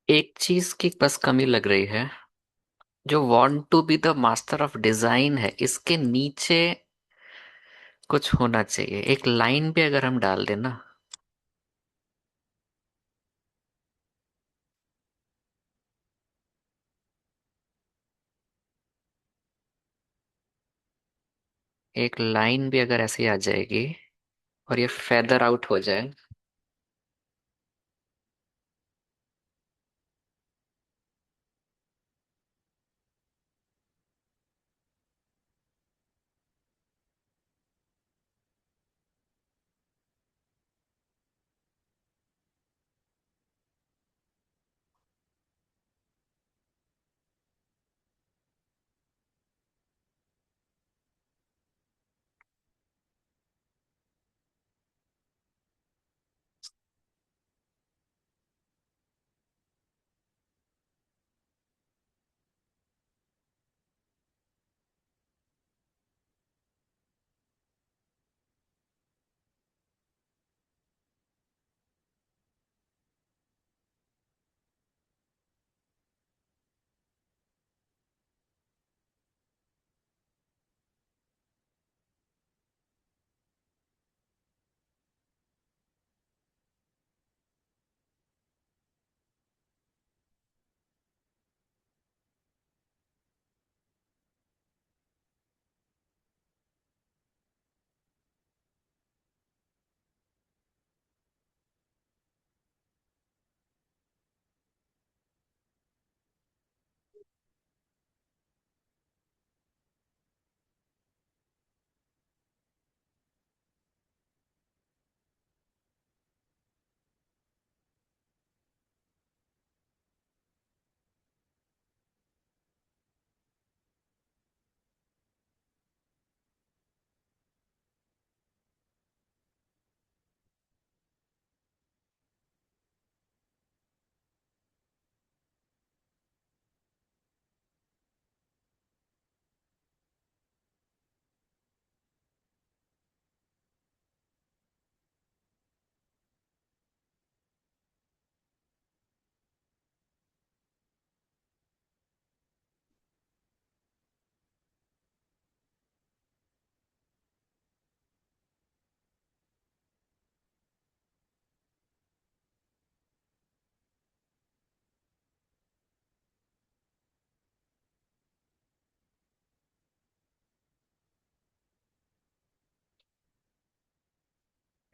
एक चीज की बस कमी लग रही है, जो want to be the master of design है, इसके नीचे कुछ होना चाहिए, एक लाइन भी अगर हम डाल दें ना। एक लाइन भी अगर ऐसे आ जाएगी और ये फेदर आउट हो जाए।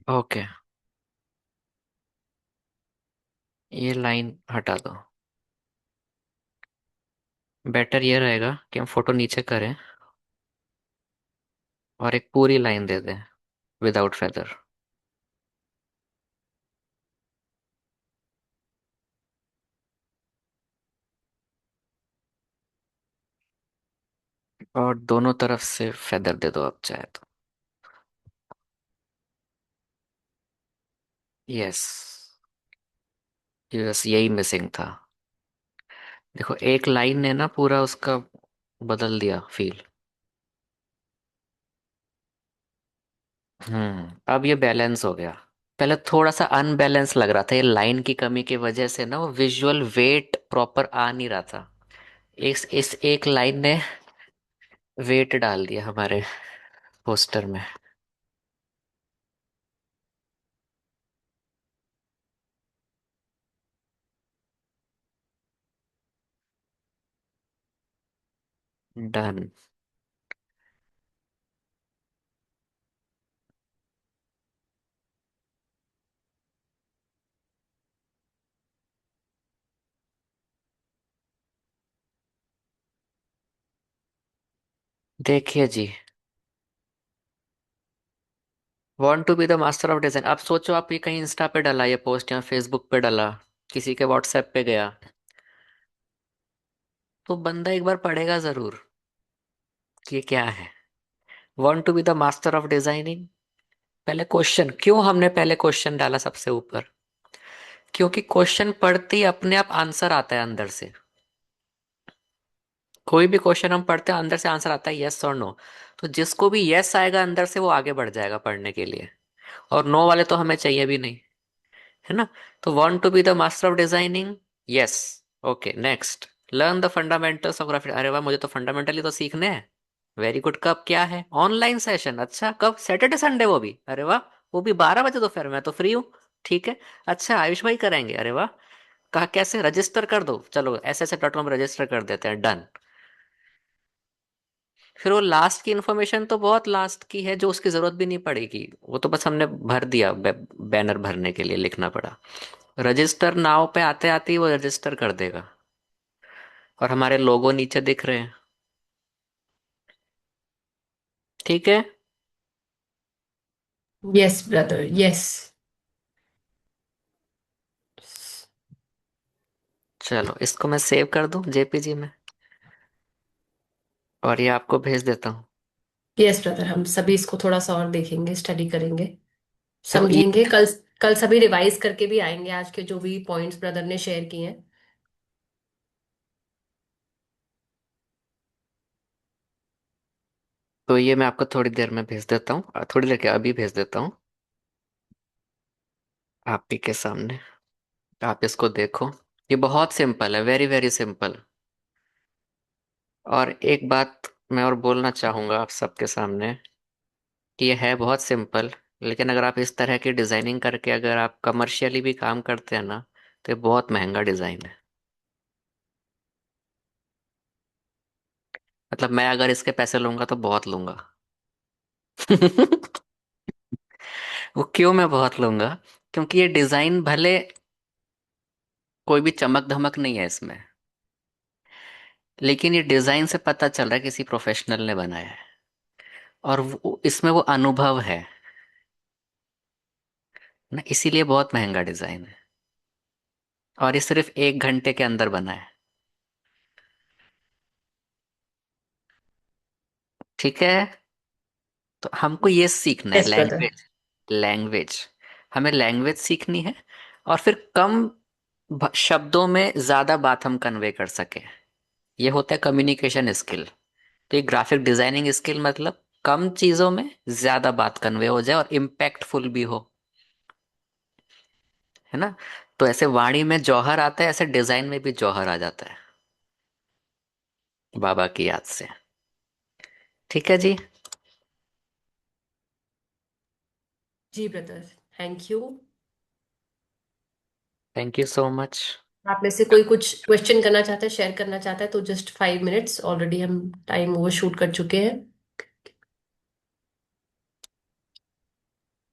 ओके, ये लाइन हटा दो। बेटर ये रहेगा कि हम फोटो नीचे करें और एक पूरी लाइन दे दें विदाउट फेदर। और दोनों तरफ से फेदर दे दो आप चाहे तो। यस, यस, यही मिसिंग था। देखो एक लाइन ने ना पूरा उसका बदल दिया फील। अब ये बैलेंस हो गया। पहले थोड़ा सा अनबैलेंस लग रहा था, ये लाइन की कमी की वजह से ना वो विजुअल वेट प्रॉपर आ नहीं रहा था। इस एक लाइन ने वेट डाल दिया हमारे पोस्टर में। डन। देखिए जी, want to be the master of design. अब सोचो आप ये कहीं इंस्टा पे डाला, ये पोस्ट या फेसबुक पे डाला, किसी के व्हाट्सएप पे गया, तो बंदा एक बार पढ़ेगा जरूर कि ये क्या है। Want to be the master of designing. पहले क्वेश्चन, क्यों हमने पहले क्वेश्चन डाला सबसे ऊपर? क्योंकि क्वेश्चन पढ़ते ही अपने आप आंसर आता है अंदर से। कोई भी क्वेश्चन हम पढ़ते हैं अंदर से आंसर आता है यस और नो। तो जिसको भी यस आएगा अंदर से वो आगे बढ़ जाएगा पढ़ने के लिए। और नो वाले तो हमें चाहिए भी नहीं, है ना। तो want to be the master of designing, yes. Okay, next. Learn the fundamentals of graphic. अरे वाह, मुझे तो फंडामेंटली तो सीखने हैं। Very good. कब, क्या है? Online session. अच्छा, कब? सैटरडे संडे वो भी? अरे वाह, वो भी 12 बजे दोपहर में? मैं तो फ्री हूँ। ठीक है। अच्छा, आयुष भाई करेंगे? अरे वाह। कहा कैसे? रजिस्टर कर दो। चलो ऐसे ऐसे प्लेटफॉर्म रजिस्टर कर देते हैं। डन। फिर वो लास्ट की इन्फॉर्मेशन तो बहुत लास्ट की है, जो उसकी जरूरत भी नहीं पड़ेगी, वो तो बस हमने भर दिया, बैनर भरने के लिए लिखना पड़ा। रजिस्टर नाउ पे आते आते ही वो रजिस्टर कर देगा। और हमारे लोगो नीचे दिख रहे हैं। ठीक है। Yes, brother. Yes. चलो इसको मैं सेव कर दूं जेपीजी में, और ये आपको भेज देता हूँ। Yes, brother. हम सभी इसको थोड़ा सा और देखेंगे, स्टडी करेंगे, देखो ये, समझेंगे। कल कल सभी रिवाइज करके भी आएंगे आज के जो भी पॉइंट्स ब्रदर ने शेयर किए हैं। तो ये मैं आपको थोड़ी देर में भेज देता हूँ, थोड़ी देर क्या, अभी भेज देता हूँ आप ही के सामने। आप इसको देखो। ये बहुत सिंपल है, वेरी वेरी सिंपल। और एक बात मैं और बोलना चाहूंगा आप सबके सामने, कि ये है बहुत सिंपल, लेकिन अगर आप इस तरह की डिजाइनिंग करके अगर आप कमर्शियली भी काम करते हैं ना, तो ये बहुत महंगा डिजाइन है। मतलब मैं अगर इसके पैसे लूंगा तो बहुत लूंगा। वो क्यों मैं बहुत लूंगा? क्योंकि ये डिजाइन भले कोई भी चमक धमक नहीं है इसमें, लेकिन ये डिजाइन से पता चल रहा है किसी प्रोफेशनल ने बनाया है। और इसमें वो अनुभव है ना, इसीलिए बहुत महंगा डिजाइन है। और ये सिर्फ 1 घंटे के अंदर बना है। ठीक है। तो हमको ये सीखना है, यस ब्रदर। लैंग्वेज। लैंग्वेज, हमें लैंग्वेज सीखनी है। और फिर कम शब्दों में ज्यादा बात हम कन्वे कर सके। ये होता है कम्युनिकेशन स्किल। तो ये ग्राफिक डिजाइनिंग स्किल मतलब कम चीजों में ज्यादा बात कन्वे हो जाए और इम्पैक्टफुल भी हो, है ना। तो ऐसे वाणी में जौहर आता है, ऐसे डिजाइन में भी जौहर आ जाता है, बाबा की याद से। ठीक है जी। जी brother, thank you. Thank you so much. आप में से कोई कुछ क्वेश्चन करना चाहता है, शेयर करना चाहता है, तो जस्ट 5 मिनट्स, ऑलरेडी हम टाइम ओवर शूट कर चुके हैं।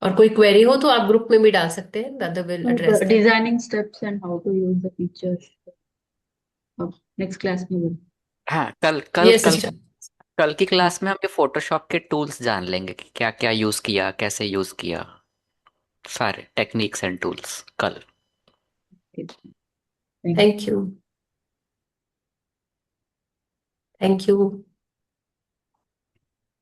और कोई क्वेरी हो तो आप ग्रुप में भी डाल सकते हैं, brother will address that. Designing steps and how to use the features. अब next class में बोल। हाँ, कल कल यस कल सिस्टर। कल की क्लास में हम ये फोटोशॉप के टूल्स जान लेंगे कि क्या क्या यूज किया, कैसे यूज किया, सारे टेक्निक्स एंड टूल्स कल। Thank you. Thank you. Thank you.